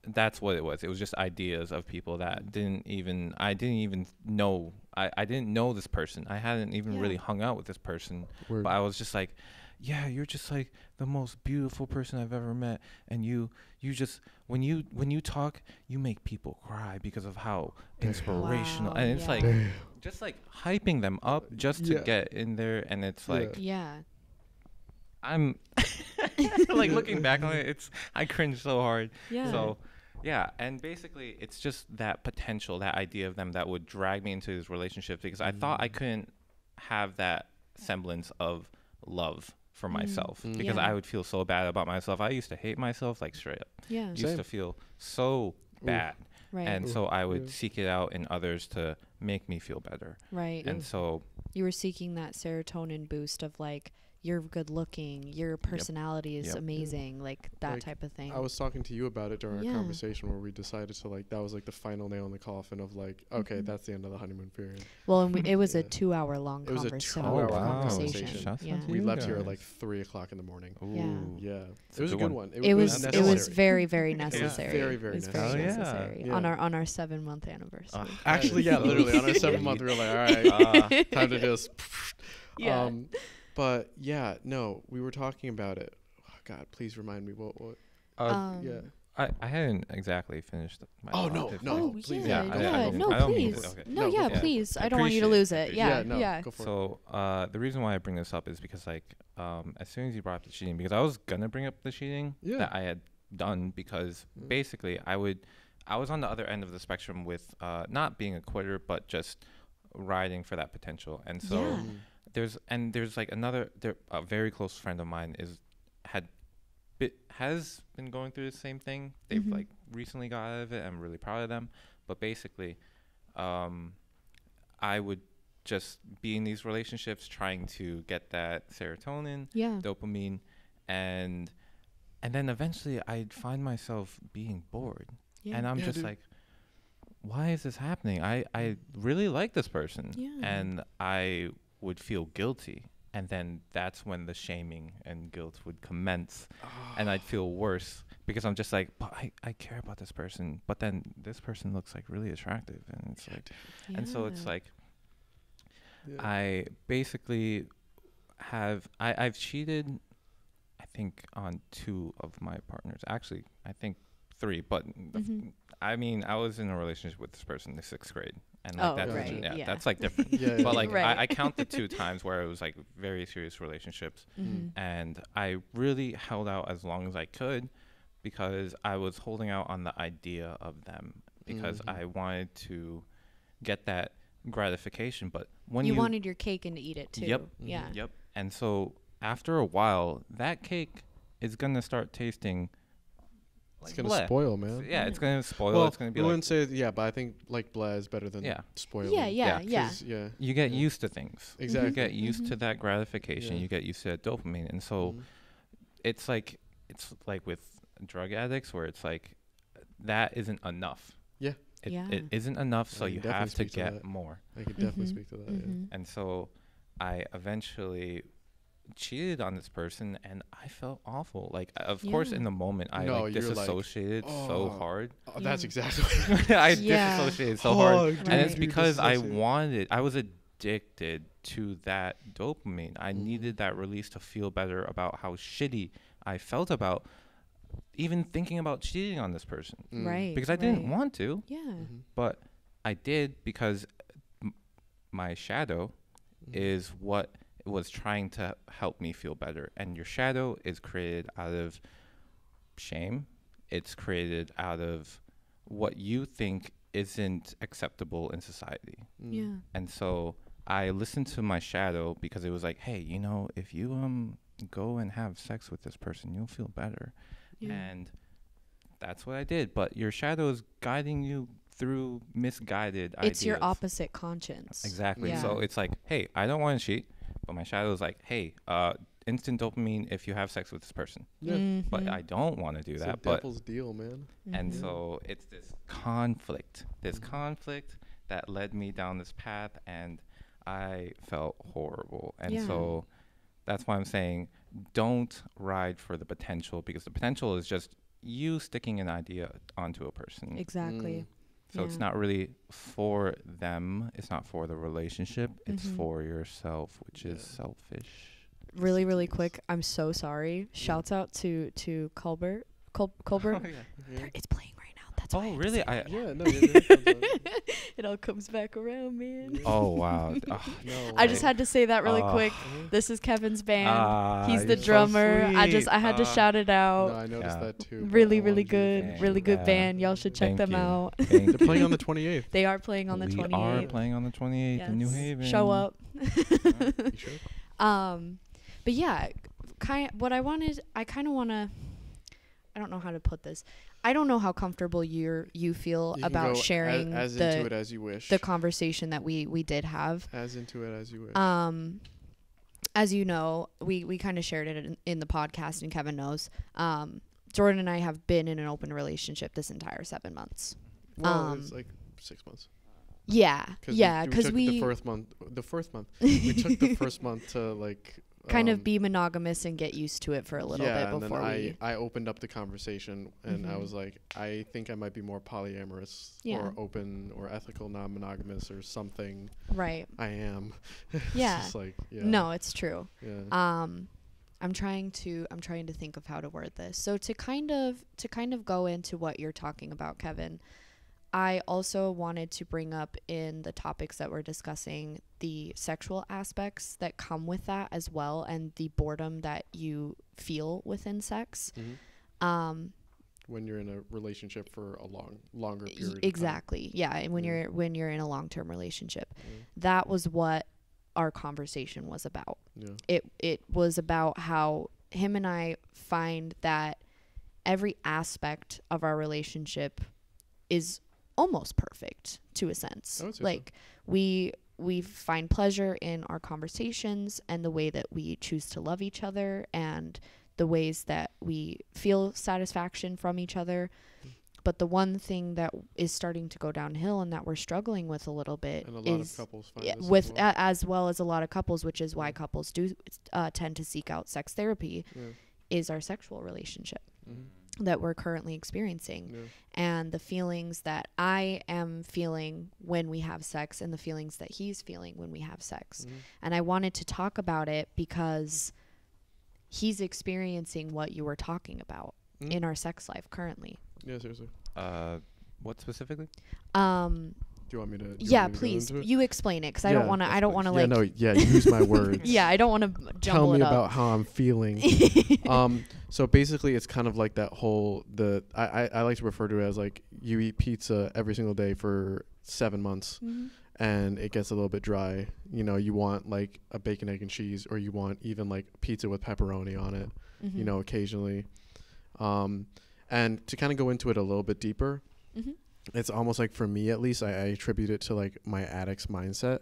that's what it was. It was just ideas of people that I didn't even know. I didn't know this person. I hadn't even Yeah. really hung out with this person, Word. but I was just like, yeah, you're just like the most beautiful person I've ever met, and you just when you talk, you make people cry because of how inspirational. Wow, And it's yeah. like Damn. just like hyping them up just to Yeah. get in there, and it's like Yeah. I'm like looking back on it, I cringe so hard. Yeah. So yeah, and basically it's just that potential, that idea of them that would drag me into these relationships because I thought I couldn't have that semblance of love for myself because Yeah. I would feel so bad about myself. I used to hate myself like straight up. Yeah. Used Same. to feel so bad. Right. And Oof, so I would yeah. seek it out in others to make me feel better. right. And so You were seeking that serotonin boost of like, you're good looking, your personality is Yep. amazing, like that Like, type of thing. I was talking to you about it during Yeah. our conversation where we decided to like that was like the final nail in the coffin of like, okay, Mhm. that's the end of the honeymoon period. Well, and it was a Yeah. 2-hour long It was a conversation. 2-hour conversation. conversation. Yeah. We You left here at guys. like 3:00 in the morning. ooh. Yeah, It's it was a good good one. It was necessary. very, very was necessary. very, very It was very necessary. Oh, yeah. necessary. Yeah. On our 7-month anniversary. Actually, yeah, literally on our 7th month, we were like, all right, time to just. Yeah. But yeah, no, we were talking about it. Oh, God, please remind me what. Yeah. I hadn't exactly finished my Oh, thought. no, If- no. Oh please, yeah, yeah, yeah. I don't- No, I don't mean please. to- okay. No, No, yeah, go for it. please. I I don't want you to appreciate lose it. it. Yeah, no, yeah. go for it. So the reason why I bring this up is because like as soon as you brought up the cheating, because I was gonna bring up the cheating Yeah. that I had done because Yeah. basically I was on the other end of the spectrum with not being a quitter but just riding for that potential. And so Yeah. there's like a very close friend of mine has been going through the same thing. They've Mhm. like recently got out of it. I'm really proud of them. But basically, I would just be in these relationships trying to get that serotonin, Yeah. dopamine, and then eventually I'd find myself being bored. Yeah. And I'm Yeah, just dude. like, why is this happening? I really like this person. Yeah. And I would feel guilty. And then that's when the shaming and guilt would commence. And I'd feel worse because I'm just like, but I care about this person. But then this person looks like really attractive. And it's like, and so it's Yeah. like, Yeah. I basically I've cheated, I think, on 2 of my partners. Actually, I think 3. But Mhm. I mean, I was in a relationship with this person in the 6th grade, and like Oh, that's right, yeah, yeah. that's like different. Yeah, But like Right. I count the 2 times where it was like very serious relationships, Mhm. and I really held out as long as I could because I was holding out on the idea of them because I wanted to get that gratification. But when you wanted your cake and to eat it too. Yep. Yeah. Yep. And so after a while, that cake is gonna start tasting. It's gonna spoil, man. Yeah, it's gonna spoil. Well, it's gonna be. I wouldn't say but I think like blah is better than spoiling. Yeah. You get used to things. Exactly. You get used to that gratification. Yeah. You get used to that dopamine, and so it's like with drug addicts where it's like that isn't enough. Yeah. It isn't enough, so you have to get more. I could definitely speak to that. Yeah. And so I eventually cheated on this person, and I felt awful. Like, of course, in the moment, I disassociated so hard. Oh, that's exactly I disassociated so hard. Dude, and it's because I was addicted to that dopamine. I needed that release to feel better about how shitty I felt about even thinking about cheating on this person. Right. Because I didn't want to. Yeah. But I did because my shadow is what was trying to help me feel better. And your shadow is created out of shame. It's created out of what you think isn't acceptable in society. Yeah. And so I listened to my shadow because it was like, hey, you know, if you go and have sex with this person, you'll feel better. Yeah. And that's what I did. But your shadow is guiding you through misguided ideas. It's your opposite conscience. Exactly. Yeah. So it's like, hey, I don't want to cheat, but my shadow is like, hey, instant dopamine if you have sex with this person. Yeah. But I don't want to do that. It's a devil's deal, man. And so it's this conflict that led me down this path, and I felt horrible. And so that's why I'm saying don't ride for the potential, because the potential is just you sticking an idea onto a person. Exactly. So it's not really for them. It's not for the relationship. It's for yourself, which is selfish. Really, really quick. I'm so sorry. Shouts out to Colbert. Colbert. Oh, yeah. It's playing right now. That's why. Oh, really? It all comes back around, man. Oh, wow. I just had to say that really quick. This is Kevin's band. He's the drummer. So I had to shout it out. No, I noticed that too. Really, really good. Really good band. Y'all should check them out. They're playing on the 28th. They are playing on the 28th. We are playing on the 28th in New Haven. Show up. You sure? But yeah, I don't know how to put this. I don't know how comfortable you feel about sharing as into it as you wish. The conversation that we did have. As into it as you wish. As you know, we kind of shared it in the podcast, and Kevin knows. Jordan and I have been in an open relationship this entire 7 months. Well, it was like 6 months. Yeah, because we took the first month. We took the first month to like kind of be monogamous and get used to it for a little bit before I opened up the conversation, and I was like, I think I might be more polyamorous or open or ethical non-monogamous or something. Right. I am. Yeah. Just like, No, it's true. Yeah. I'm trying to think of how to word this. So to kind of go into what you're talking about, Kevin, I also wanted to bring up in the topics that we're discussing the sexual aspects that come with that as well, and the boredom that you feel within sex. When you're in a relationship for a longer period. Exactly. Yeah, and when you're in a long-term relationship, that was what our conversation was about. Yeah. It was about how him and I find that every aspect of our relationship is almost perfect to a sense. Like we find pleasure in our conversations and the way that we choose to love each other and the ways that we feel satisfaction from each other. But the one thing that is starting to go downhill and that we're struggling with a little bit and a lot of couples find this with as well as a lot of couples, which is why couples do tend to seek out sex therapy, is our sexual relationship that we're currently experiencing, and the feelings that I am feeling when we have sex and the feelings that he's feeling when we have sex. And I wanted to talk about it because he's experiencing what you were talking about in our sex life currently. Yeah, seriously. What specifically? Do you want me to? Yeah, please. You explain it, because I don't want to. I don't want to use my words. Yeah, I don't want to jumble Tell me it up. about how I'm feeling. So basically, it's kind of like that whole I like to refer to it as like you eat pizza every single day for 7 months, and it gets a little bit dry. You know, you want like a bacon, egg, and cheese, or you want even like pizza with pepperoni on it. You know, occasionally. And to kind of go into it a little bit deeper, it's almost like, for me at least, I attribute it to like my addict's mindset,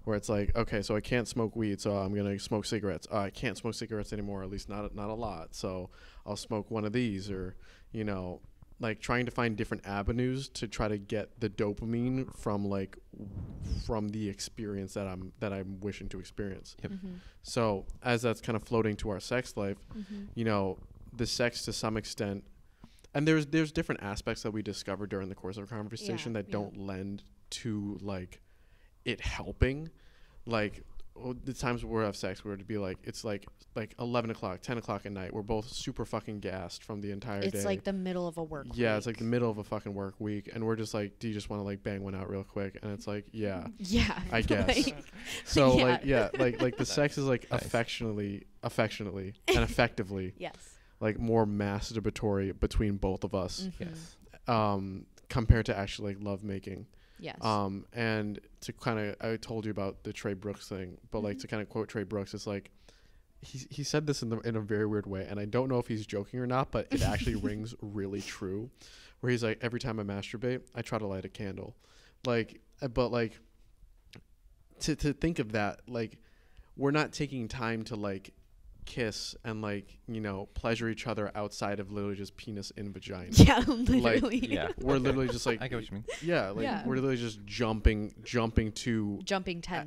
where it's like, okay, so I can't smoke weed, so I'm gonna smoke cigarettes. I can't smoke cigarettes anymore, at least not a lot. So I'll smoke one of these, or you know, like trying to find different avenues to try to get the dopamine from the experience that I'm wishing to experience. Yep. So as that's kind of floating to our sex life, you know, the sex to some extent, and there's different aspects that we discover during the course of our conversation that don't lend to like it helping. Like the times where we have sex where it'd be like, it's like 11 o'clock, 10 o'clock at night, we're both super fucking gassed from the entire day. It's like the middle of a work week. It's like the middle of a fucking work week, and we're just like, do you just want to like bang one out real quick? And it's like, yeah I guess. So like the sex is like nice. affectionately and effectively yes, like more masturbatory between both of us, Yes. compared to actually like love making. yes. And to kind of, I told you about the Trey Brooks thing, but like to kind of quote Trey Brooks, it's like he said this in a very weird way, and I don't know if he's joking or not, but it actually rings really true, where he's like, every time I masturbate, I try to light a candle, like, but like to think of that, like we're not taking time to like kiss and like, you know, pleasure each other outside of literally just penis in vagina. Yeah, literally. Like, yeah. We're literally just like, I get what you mean. yeah, like we're literally just jumping 10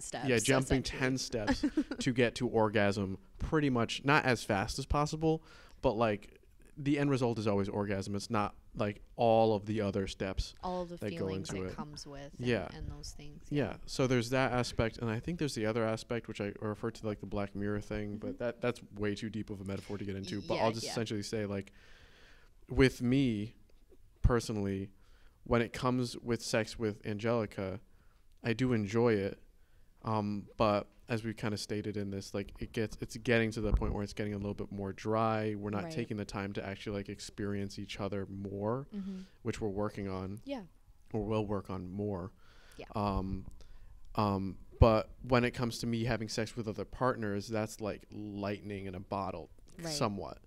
steps. Yeah, jumping 10 steps to get to orgasm, pretty much not as fast as possible, but like the end result is always orgasm. It's not like all of the other steps, all of the that go feelings into it it. comes with, and those things. Yeah, so there's that aspect, and I think there's the other aspect, which I refer to like the Black Mirror thing, but that's way too deep of a metaphor to get into. But I'll just essentially say, like, with me personally, when it comes with sex with Angelica, I do enjoy it, but as we kind of stated in this, like it's getting to the point where it's getting a little bit more dry. We're not taking the time to actually like experience each other more, which we're working on. Yeah. Or will work on more. Yeah. But when it comes to me having sex with other partners, that's like lightning in a bottle, somewhat.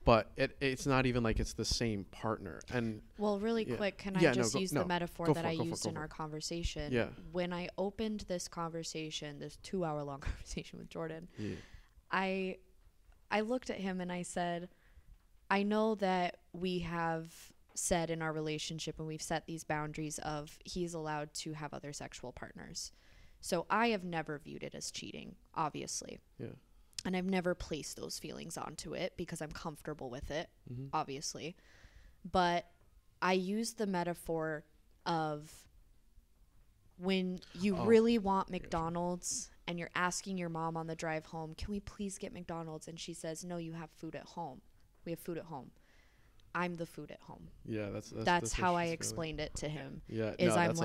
But it's not even like it's the same partner. And well, really quick, can I just use the metaphor that I used in our conversation? Yeah. When I opened this conversation, this 2-hour-long conversation with Jordan, I looked at him and I said, I know that we have said in our relationship, and we've set these boundaries of he's allowed to have other sexual partners. So I have never viewed it as cheating, obviously. Yeah. And I've never placed those feelings onto it because I'm comfortable with it, obviously. But I use the metaphor of when you really want McDonald's and you're asking your mom on the drive home, can we please get McDonald's? And she says, no, you have food at home. We have food at home. I'm the food at home. Yeah, that's how I explained it to him. Yeah, is I'm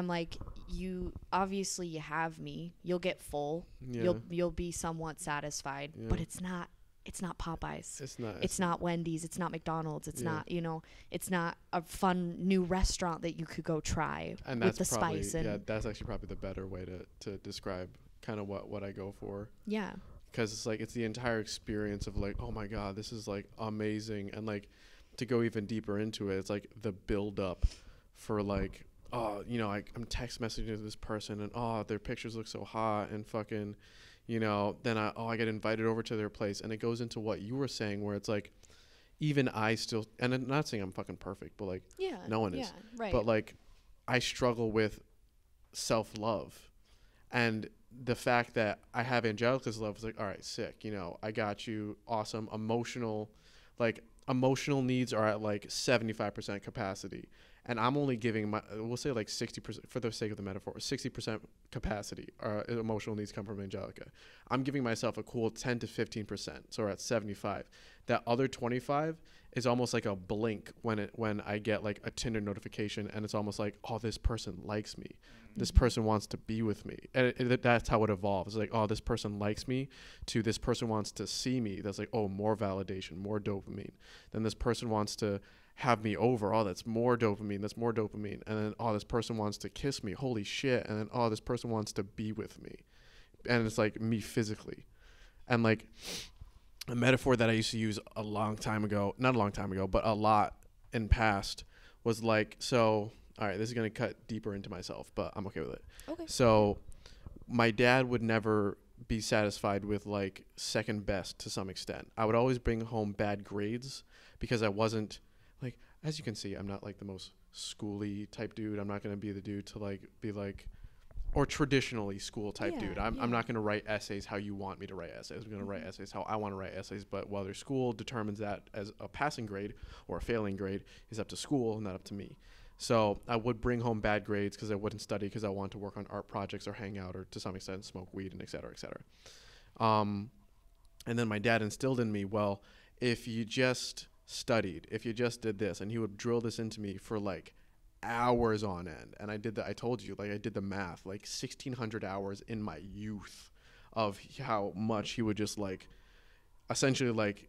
like, you obviously you have me. You'll get full. Yeah. You'll be somewhat satisfied, but it's not Popeyes. It's not Wendy's. It's not McDonald's. It's not, you know, it's not a fun new restaurant that you could go try and with the spice. And that's actually probably the better way to describe kind of what I go for. Yeah. Because it's like, it's the entire experience of like, oh my God, this is like amazing. And like, to go even deeper into it, it's like the build up for like, oh, you know, I'm text messaging this person and oh, their pictures look so hot and fucking, you know, then I get invited over to their place. And it goes into what you were saying, where it's like, even I still, and I'm not saying I'm fucking perfect, but like, no one is. Right. But like, I struggle with self-love. And the fact that I have Angelica's love is like, all right, sick, you know, I got you, awesome. Emotional needs are at like 75% capacity, and I'm only giving we'll say like 60%, for the sake of the metaphor, 60% capacity. Emotional needs come from Angelica. I'm giving myself a cool 10 to 15%, so we're at 75. That other 25 is almost like a blink when I get like a Tinder notification, and it's almost like, oh, this person likes me. This person wants to be with me. And that's how it evolves. Like, oh, this person likes me, to this person wants to see me. That's like, oh, more validation, more dopamine. Then this person wants to have me over. Oh, that's more dopamine. That's more dopamine. And then, oh, this person wants to kiss me. Holy shit. And then, oh, this person wants to be with me. And it's like me physically. And like a metaphor that I used to use a long time ago, not a long time ago, but a lot in past, was like, so, all right, this is going to cut deeper into myself, but I'm okay with it. Okay. So my dad would never be satisfied with like second best to some extent. I would always bring home bad grades because I wasn't like, as you can see, I'm not like the most schooly type dude. I'm not going to be the dude to like be like, or traditionally school type dude. I'm not going to write essays how you want me to write essays. I'm going to write essays how I want to write essays, but whether school determines that as a passing grade or a failing grade is up to school, not up to me. So I would bring home bad grades because I wouldn't study because I wanted to work on art projects or hang out or to some extent smoke weed and et cetera, et cetera. And then my dad instilled in me, well, if you just studied, if you just did this, and he would drill this into me for like hours on end. And I did that. I told you, like I did the math, like 1,600 hours in my youth of how much he would just like, essentially like,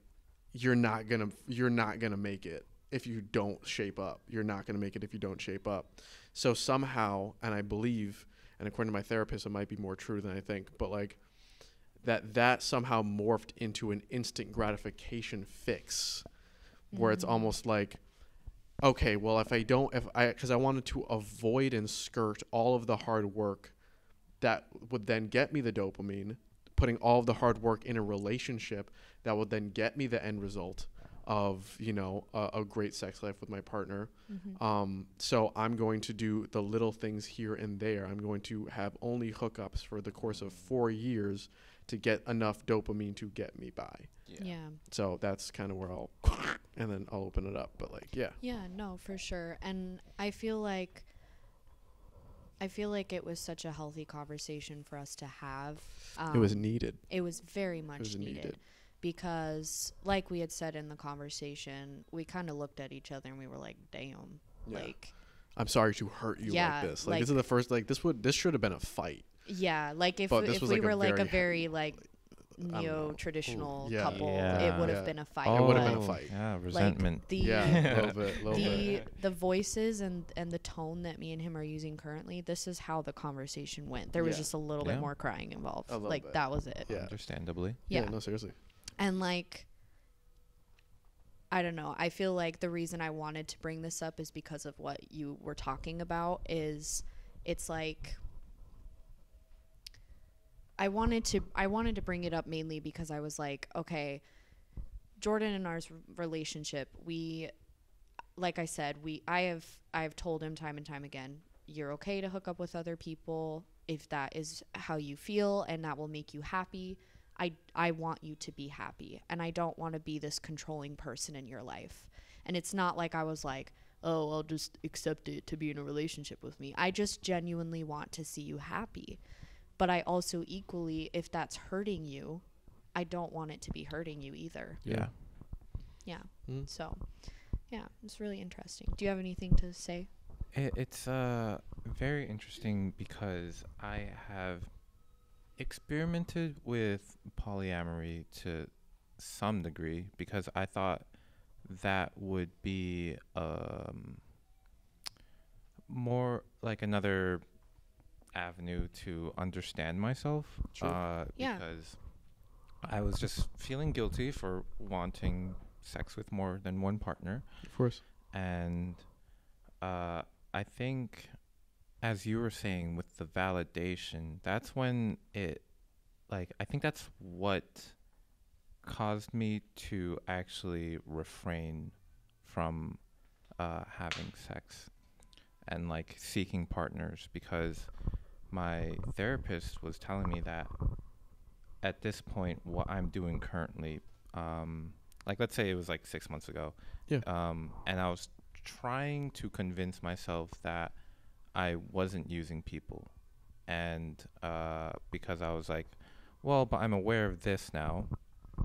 you're not gonna make it if you don't shape up. You're not going to make it if you don't shape up. So somehow, and I believe, and according to my therapist, it might be more true than I think, but like that somehow morphed into an instant gratification fix where it's almost like, okay, well, because I wanted to avoid and skirt all of the hard work that would then get me the dopamine, putting all of the hard work in a relationship that would then get me the end result of, you know, a great sex life with my partner. So I'm going to do the little things here and there. I'm going to have only hookups for the course of 4 years to get enough dopamine to get me by. Yeah. So that's kind of where and then I'll open it up. But like, yeah. Yeah, no, for sure. And I feel like it was such a healthy conversation for us to have. It was needed. It was very much needed. Because like we had said in the conversation, we kind of looked at each other and we were like, damn, like, I'm sorry to hurt you like this. Like this is the first, like this should have been a fight. Yeah. Like if we were like a very like neo-traditional couple, it would have been a fight. It would have been a fight. Yeah, resentment. Like a little bit. The voices and the tone that me and him are using currently, this is how the conversation went. There was just a little bit more crying involved. Like bit. That was it. Yeah. Understandably. Yeah, no, seriously. And like, I don't know. I feel like the reason I wanted to bring this up is because of what you were talking about. It's like I wanted to bring it up mainly because I was like, okay, Jordan and our relationship, like I said, I've told him time and time again, you're okay to hook up with other people if that is how you feel and that will make you happy. I want you to be happy, and I don't want to be this controlling person in your life. And it's not like I was like, oh, I'll just accept it to be in a relationship with me. I just genuinely want to see you happy. But I also equally, if that's hurting you, I don't want it to be hurting you either. Yeah. Yeah. So, yeah, it's really interesting. Do you have anything to say? It's very interesting because I have experimented with polyamory to some degree because I thought that would be more like another avenue to understand myself. Because I was just feeling guilty for wanting sex with more than one partner. Of course. And I think, as you were saying, with the validation, that's when I think that's what caused me to actually refrain from having sex and like seeking partners, because my therapist was telling me that at this point, what I'm doing currently, like let's say it was like 6 months ago, and I was trying to convince myself that I wasn't using people, and because I was like, well, but I'm aware of this now,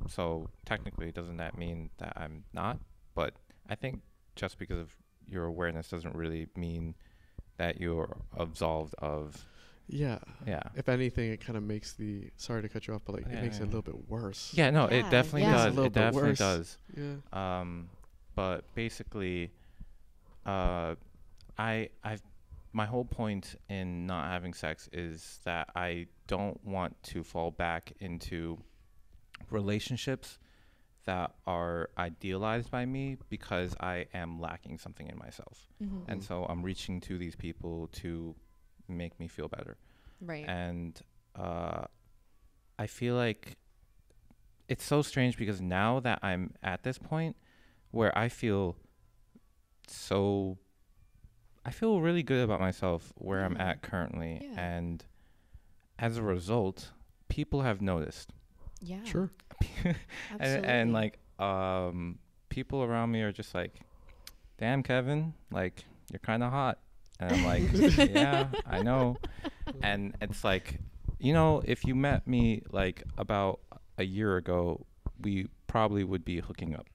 so technically doesn't that mean that I'm not But I think just because of your awareness doesn't really mean that you're absolved of. Yeah. Yeah. If anything, it kind of makes sorry to cut you off, but like it makes it a little bit worse. Yeah, no, Yeah, it definitely yeah. does. It definitely does. Yeah. But basically, my whole point in not having sex is that I don't want to fall back into relationships that are idealized by me because I am lacking something in myself. Mm-hmm. And so I'm reaching to these people to make me feel better. Right. And I feel like it's so strange because now that I'm at this point where I feel really good about myself where I'm at currently. Yeah. And as a result, people have noticed. Yeah. Sure. and like people around me are just like, damn, Kevin, like you're kind of hot. And I'm like, yeah, I know. And it's like, if you met me like about a year ago, we probably would be hooking up.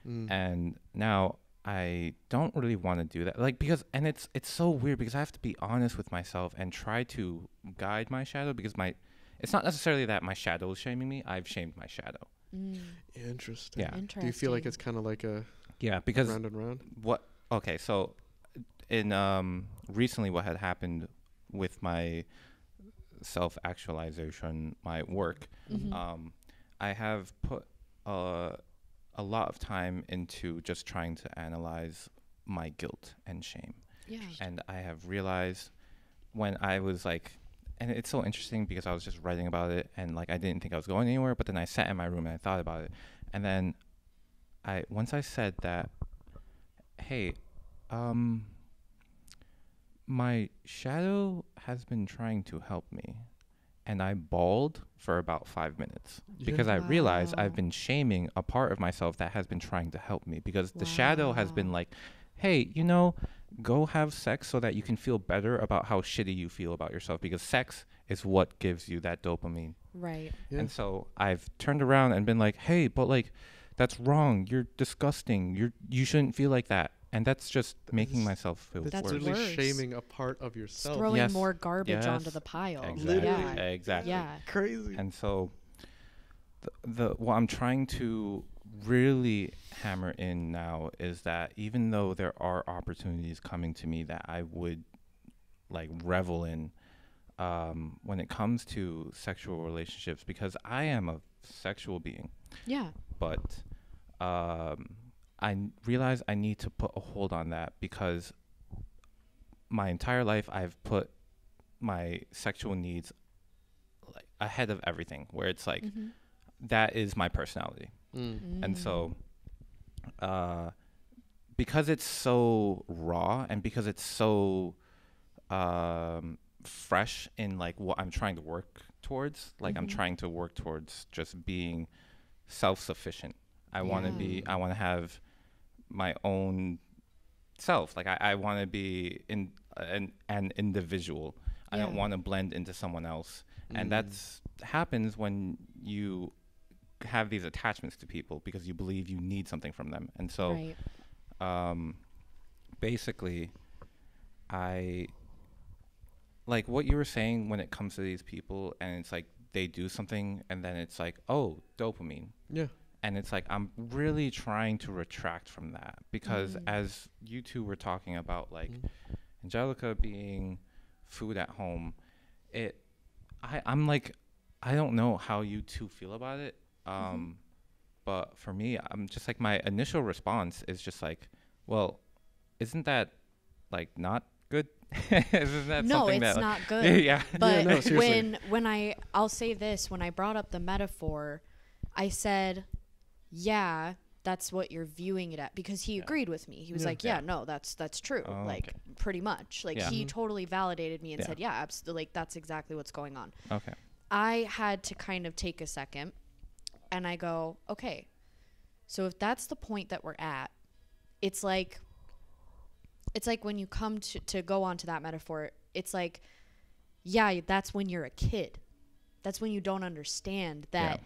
And now I don't really want to do that. Like, because, and it's so weird because I have to be honest with myself and try to guide my shadow because it's not necessarily that my shadow is shaming me. I've shamed my shadow. Interesting. Yeah. Do you feel like it's kind of like because round and round? Okay, so in recently what had happened with my self-actualization, my work, I have put a lot of time into just trying to analyze my guilt and shame. Yeah. And I have realized when I was like, and it's so interesting because I was just writing about it and like I didn't think I was going anywhere, but then I sat in my room and I thought about it. And then once I said that, hey, my shadow has been trying to help me. And I bawled for about 5 minutes because I realized I've been shaming a part of myself that has been trying to help me because the shadow has been like, hey, go have sex so that you can feel better about how shitty you feel about yourself because sex is what gives you that dopamine. Right. Yeah. And so I've turned around and been like, hey, but like, that's wrong. You're disgusting. You shouldn't feel like that. And that's just making myself feel worse. That's literally shaming a part of yourself. Throwing more garbage onto the pile. Exactly. Yeah. Exactly. Yeah. Crazy. And so what I'm trying to really hammer in now is that even though there are opportunities coming to me that I would like revel in when it comes to sexual relationships, because I am a sexual being. Yeah. But I realize I need to put a hold on that because my entire life I've put my sexual needs like ahead of everything, where it's like that is my personality. And so because it's so raw and because it's so fresh in like what I'm trying to work towards, like I'm trying to work towards just being self-sufficient. I want to have my own self. Like I want to be an individual. I don't want to blend into someone else. And that's happens when you have these attachments to people because you believe you need something from them. And so basically I like what you were saying when it comes to these people and it's like they do something and then it's like, oh, dopamine. Yeah. And it's like I'm really trying to retract from that because as you two were talking about like Angelica being food at home, I'm like, I don't know how you two feel about it. But for me, I'm just like my initial response is just like, well, isn't that like not good? Isn't that no, something it's that, not good. Yeah. But no, seriously. when I'll say this, when I brought up the metaphor, I said, yeah, that's what you're viewing it at, because he agreed with me. He was like, no, that's true. Oh, like pretty much. Like he totally validated me and said, yeah, absolutely. Like that's exactly what's going on. Okay. I had to kind of take a second and I go, okay, so if that's the point that we're at, it's like when you come to go on to that metaphor, it's like, yeah, that's when you're a kid. That's when you don't understand that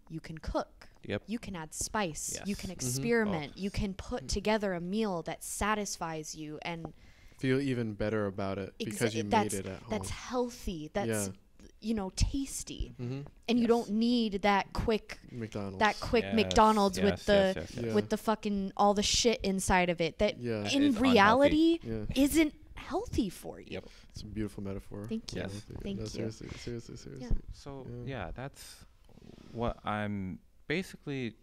you can cook. Yep. You can add spice. Yes. You can Mhm. experiment. Oh. You can put together a meal that satisfies you and feel even better about it because you made it at home. That's healthy. That's Yeah. tasty. Mm-hmm. And you don't need that quick McDonald's. Yes, McDonald's yes, with the yes, yes, yes. with the fucking all the shit inside of it that Yeah. in It's reality Yeah. isn't healthy for you. Yep. It's a beautiful metaphor. Thank you. Yes. Thank No, you. seriously. Yeah. So Yeah. that's what I'm basically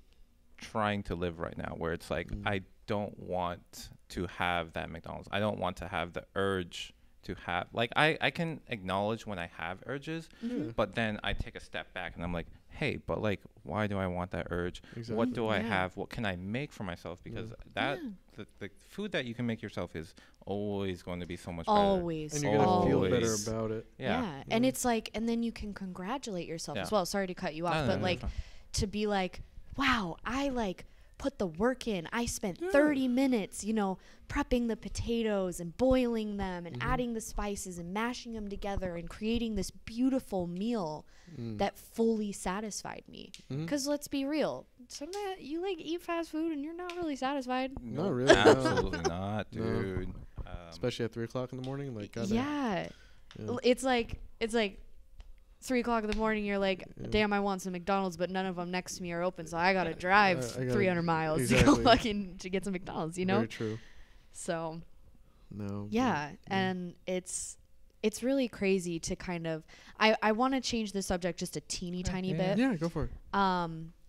trying to live right now, where it's like I don't want to have that McDonald's. I don't want to have the urge to have, like, I can acknowledge when I have urges, but then I take a step back and I'm like, hey, but like, why do I want that urge? Exactly. What do I Yeah. have? What can I make for myself? Because that the food that you can make yourself is always going to be so much better. Always. And you're going to feel better Always. about it. Yeah. And it's like, and then you can congratulate yourself Yeah. as well. Sorry to cut you off, No, no, but no, like it's fine. to be like, wow, I like put the work in. I spent 30 minutes, prepping the potatoes and boiling them and adding the spices and mashing them together and creating this beautiful meal that fully satisfied me. Because let's be real, sometimes you like eat fast food and you're not really satisfied. Not really. No. Absolutely not, No. dude. Especially at 3 o'clock in the morning. Like, goddamn. Yeah. Yeah. It's like 3 o'clock in the morning, you're like, damn, I want some McDonald's, but none of them next to me are open, so I gotta drive I gotta- 300 miles exactly. to get some McDonald's, Very true. So No. yeah, and it's really crazy to kind of I want to change the subject just a teeny tiny bit. Yeah, go for it.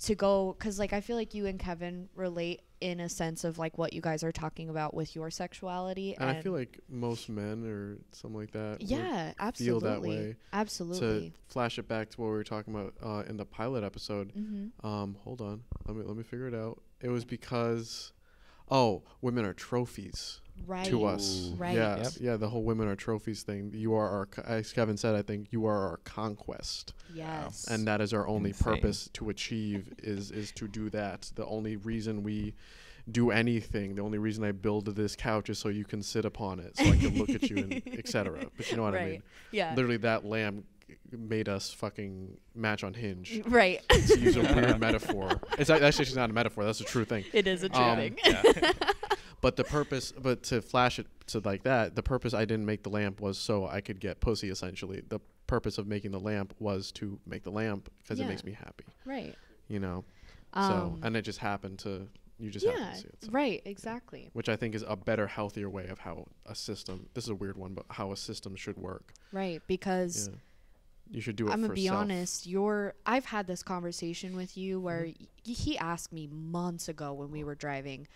To go, because like I feel like you and Kevin relate in a sense of like what you guys are talking about with your sexuality, And I feel like most men or something like that yeah, would feel that absolutely, way. absolutely. To flash it back to what we were talking about in the pilot episode. Hold on. Let me figure it out. It was because women are trophies Right. to us. Right. Yeah. Yep. Yeah, the whole women are trophies thing. You are our as Kevin said, I think you are our conquest. Yes. And that is our only Insane. purpose to achieve is to do that. The only reason we do anything, the only reason I build this couch is so you can sit upon it, so I can look at you and etc. But you know what I mean? Yeah. Literally that lamb made us fucking match on Hinge. Right. To use a weird metaphor. It's actually not a metaphor, that's a true thing. It is a true thing. But to flash it to like that, the purpose I didn't make the lamp was so I could get pussy, essentially. The purpose of making the lamp was to make the lamp because it makes me happy. Right. So, and it just happened to, you just happened to see it. So. Right, exactly. Which I think is a better, healthier way of how a system, this is a weird one, but how a system should work. Right, because you should do it I'm for gonna be self. honest, I've had this conversation with you where he asked me months ago when we were driving,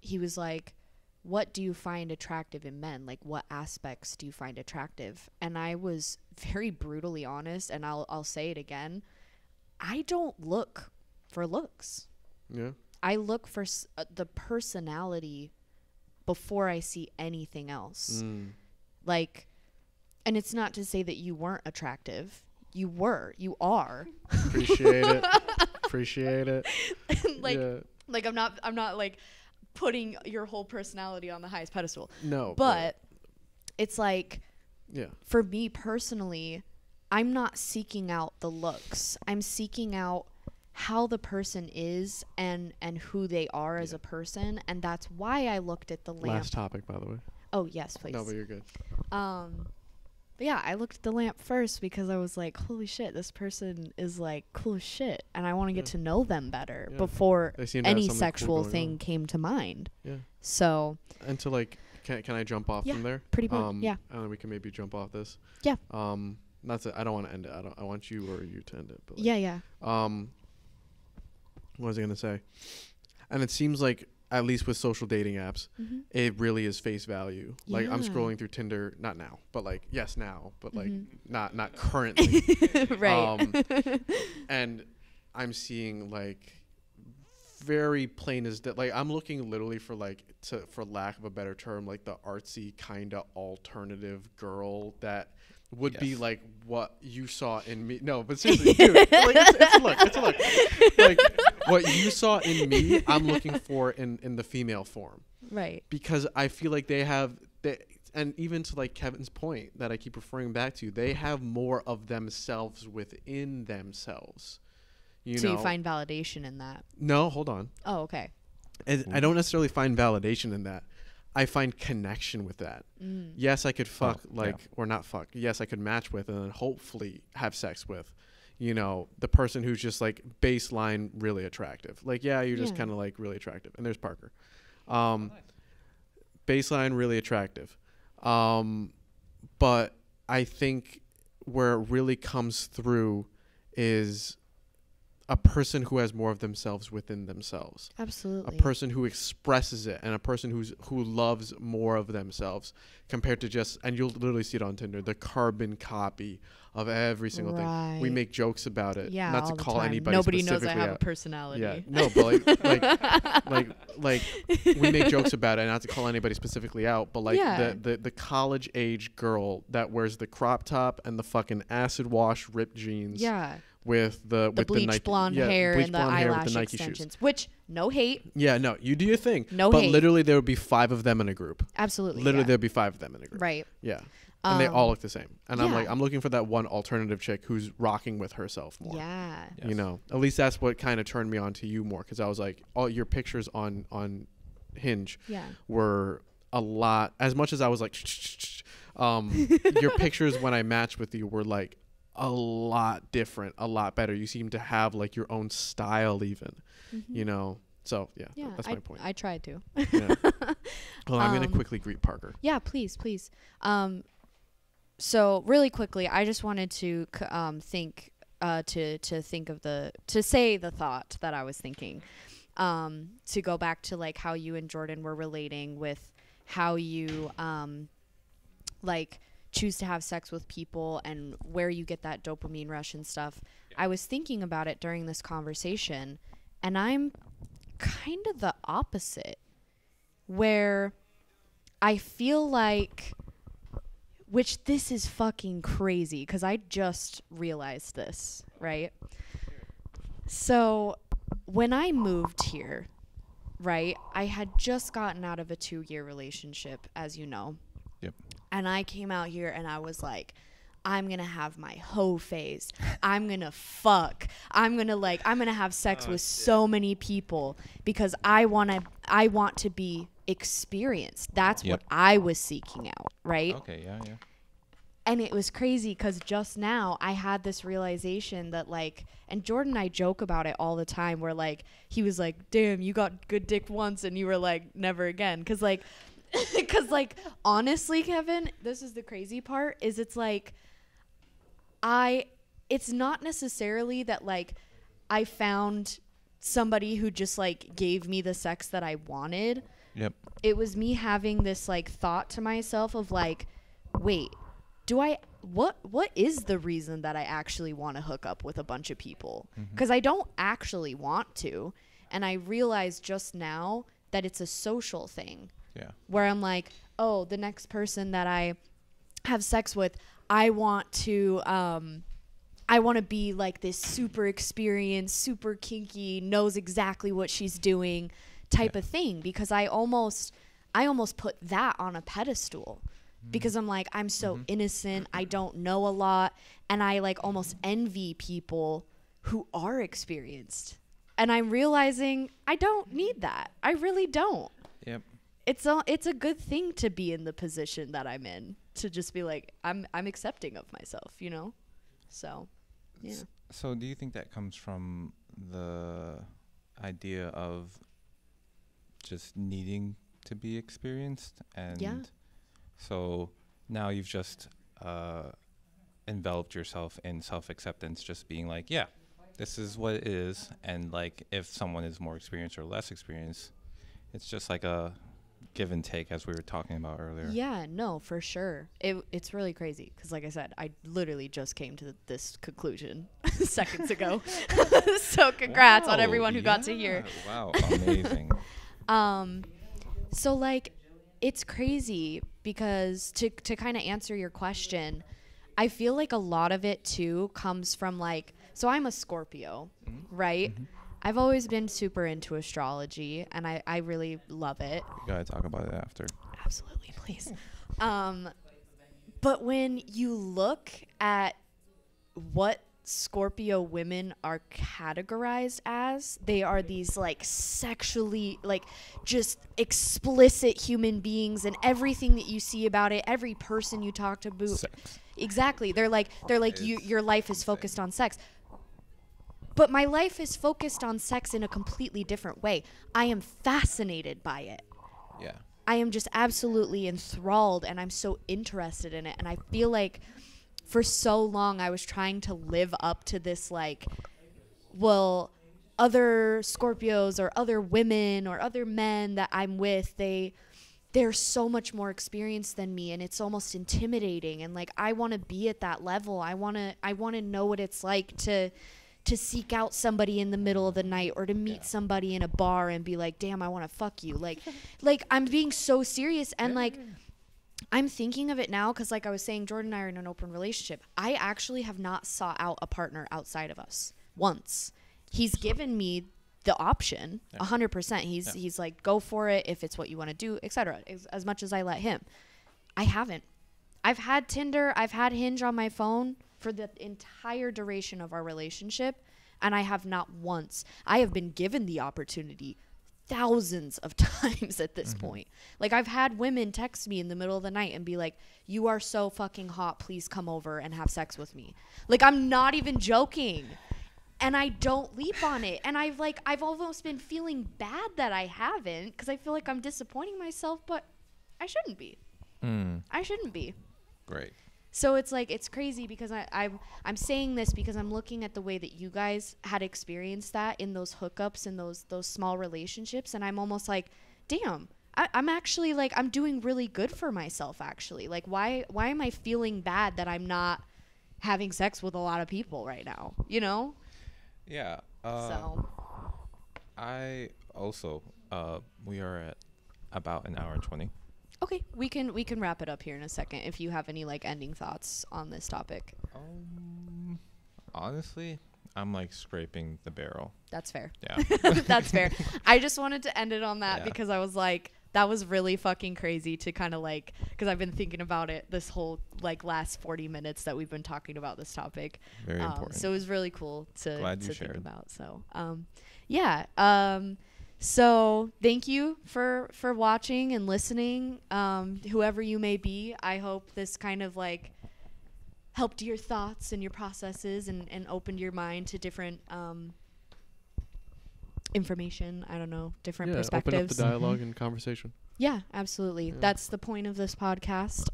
he was like, what do you find attractive in men? Like, what aspects do you find attractive? And I was very brutally honest, and I'll say it again. I don't look for looks. Yeah. I look for the personality before I see anything else. Like, and it's not to say that you weren't attractive. You are. Appreciate it. Like I'm not like putting your whole personality on the highest pedestal. No. But it's like, yeah. For me personally, I'm not seeking out the looks. I'm seeking out how the person is and who they are as a person, and that's why I looked at the lamp. Last topic, by the way. Oh yes, please. No, but you're good. But yeah, I looked at the lamp first because I was like, holy shit, this person is like cool as shit, and I want to get to know them better before any sexual thing came to mind. Yeah. So. And to like, can I jump off from there? Pretty much. Yeah. And then we can maybe jump off this. Yeah. That's it. I don't want to end it. I want you or you to end it. But like, yeah. What was I gonna say? And it seems like, at least with social dating apps, it really is face value. Like, I'm scrolling through Tinder, not now, but like, yes, now, but like, not currently. Right. And I'm seeing like very plain as that. Like, I'm looking literally for like, for lack of a better term, like the artsy kind of alternative girl that would be like what you saw in me. No, but seriously, dude, like, it's a look. Like, what you saw in me, I'm looking for in the female form. Right. Because I feel like and even to like Kevin's point that I keep referring back to, they have more of themselves within themselves. You So know, you find validation in that. no, hold on. Oh, okay. I don't necessarily find validation in that. I find connection with that. Yes, I could fuck or not fuck. Yes, I could match with and then hopefully have sex with, you know, the person who's just like baseline really attractive. Like, yeah, you're just kind of like really attractive. And there's Parker. Baseline really attractive. But I think where it really comes through is a person who has more of themselves within themselves. Absolutely. A person who expresses it, and a person who loves more of themselves compared to just, and you'll literally see it on Tinder, the carbon copy of every single thing. We make jokes about it. Yeah, not all to the call time. anybody Nobody knows I specifically have a out. personality. Yeah, no, but like we make jokes about it, not to call anybody specifically out, but like the college age girl that wears the crop top and the fucking acid wash ripped jeans. Yeah. With the bleach Nike, blonde hair and the eyelash with the Nike extensions, shoes. which no hate. Yeah, no, you do your thing. No but hate. Literally there would be 5 of them in a group. Absolutely. Literally yeah. there'd be 5 of them in a group. Right. Yeah. And they all look the same. And I'm looking for that one alternative chick who's rocking with herself more. Yeah. Yes. You know, at least that's what kind of turned me on to you more, because I was like, all your pictures on Hinge were a lot, as much as I was like, your pictures when I matched with you were like a lot different, a lot better. You seem to have like your own style even, you know. So that's my point. I tried to. Yeah. Well, I'm gonna quickly greet Parker. Yeah, please. So really quickly, I just wanted to think to say the thought that I was thinking, to go back to like how you and Jordan were relating with how you like choose to have sex with people and where you get that dopamine rush and stuff. I was thinking about it during this conversation, and I'm kind of the opposite, where I feel like, which this is fucking crazy because I just realized this, right? So when I moved here, right, I had just gotten out of a 2-year relationship, as you know. Yep. And I came out here and I was like, I'm going to have my hoe phase. I'm going to fuck. I'm going to have sex with so many people because I want to be experienced. That's what I was seeking out, right? Okay, yeah. And it was crazy because just now I had this realization that like, and Jordan and I joke about it all the time where like, he was like, damn, you got good dick once and you were like, never again. Cause like, honestly, Kevin, this is the crazy part is it's like, it's not necessarily that like I found somebody who just like gave me the sex that I wanted. Yep. It was me having this like thought to myself of like, wait, what is the reason that I actually want to hook up with a bunch of people? Because I don't actually want to. And I realized just now that it's a social thing. Yeah. Where I'm like, oh, the next person that I have sex with, I want to be like this super experienced, super kinky, knows exactly what she's doing type of thing, because I almost put that on a pedestal. Because I'm like, I'm so innocent, I don't know a lot, and I like almost envy people who are experienced. And I'm realizing I don't need that. I really don't. Yep. It's a good thing to be in the position that I'm in, to just be like, I'm accepting of myself, you know? So, yeah. So do you think that comes from the idea of just needing to be experienced? And so now you've just enveloped yourself in self-acceptance, just being like, yeah, this is what it is. And like, if someone is more experienced or less experienced, it's just like a give and take, as we were talking about earlier. Yeah, no, for sure. It's really crazy because, like I said, I literally just came to this conclusion seconds ago. So congrats on everyone who got to hear. Wow, amazing. So like, it's crazy because to kind of answer your question, I feel like a lot of it too comes from like, so I'm a Scorpio, right? I've always been super into astrology and I really love it. We gotta talk about it after. Absolutely, please. But when you look at what Scorpio women are categorized as. They are these like sexually like just explicit human beings, and everything that you see about it, every person you talk to, Sex. exactly. They're like your life is focused on sex. But my life is focused on sex in a completely different way. I am fascinated by it. Yeah. I am just absolutely enthralled, and I'm so interested in it. And I feel like for so long I was trying to live up to this, like, well, other Scorpios or other women or other men that I'm with, they're so much more experienced than me, and it's almost intimidating. And like, I want to be at that level. I want to know what it's like to seek out somebody in the middle of the night, or to meet somebody in a bar and be like, damn, I want to fuck you. Like I'm being so serious. And like, I'm thinking of it now, because like I was saying, Jordan and I are in an open relationship. I actually have not sought out a partner outside of us once. He's given me the option 100%. He's like, go for it if it's what you want to do, etc. As much as I let him. I haven't. I've had Tinder, I've had Hinge on my phone for the entire duration of our relationship, and I have not once. I have been given the opportunity thousands of times at this point. Like, I've had women text me in the middle of the night and be like, you are so fucking hot, please come over and have sex with me. Like, I'm not even joking. And I don't leap on it. And I've almost been feeling bad that I haven't, because I feel like I'm disappointing myself, but I shouldn't be. I shouldn't be. Great. So it's like, it's crazy, because I'm saying this because I'm looking at the way that you guys had experienced that in those hookups and those small relationships, and I'm almost like, damn, I'm actually like, I'm doing really good for myself, actually. Like, why am I feeling bad that I'm not having sex with a lot of people right now, you know? Yeah. So I also we are at about an hour and 20. okay, we can wrap it up here in a second if you have any like ending thoughts on this topic. Honestly, I'm like scraping the barrel. That's fair. Yeah. That's fair. I just wanted to end it on that, Yeah. because I was like, that was really fucking crazy to kind of like, because I've been thinking about it this whole like last 40 minutes that we've been talking about this topic. Very important. So it was really cool to shared. think about. So yeah. So thank you for watching and listening, whoever you may be. I hope this kind of like helped your thoughts and your processes, and opened your mind to different information. I don't know, different perspectives. Open up the dialogue and conversation. Yeah, absolutely. Yeah. That's the point of this podcast.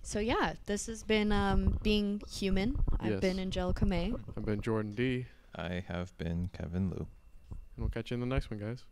So yeah, this has been Being Human. I've Yes. been Angelica May. I've been Jordan D. I have been Kevin Liu. And we'll catch you in the next one, guys.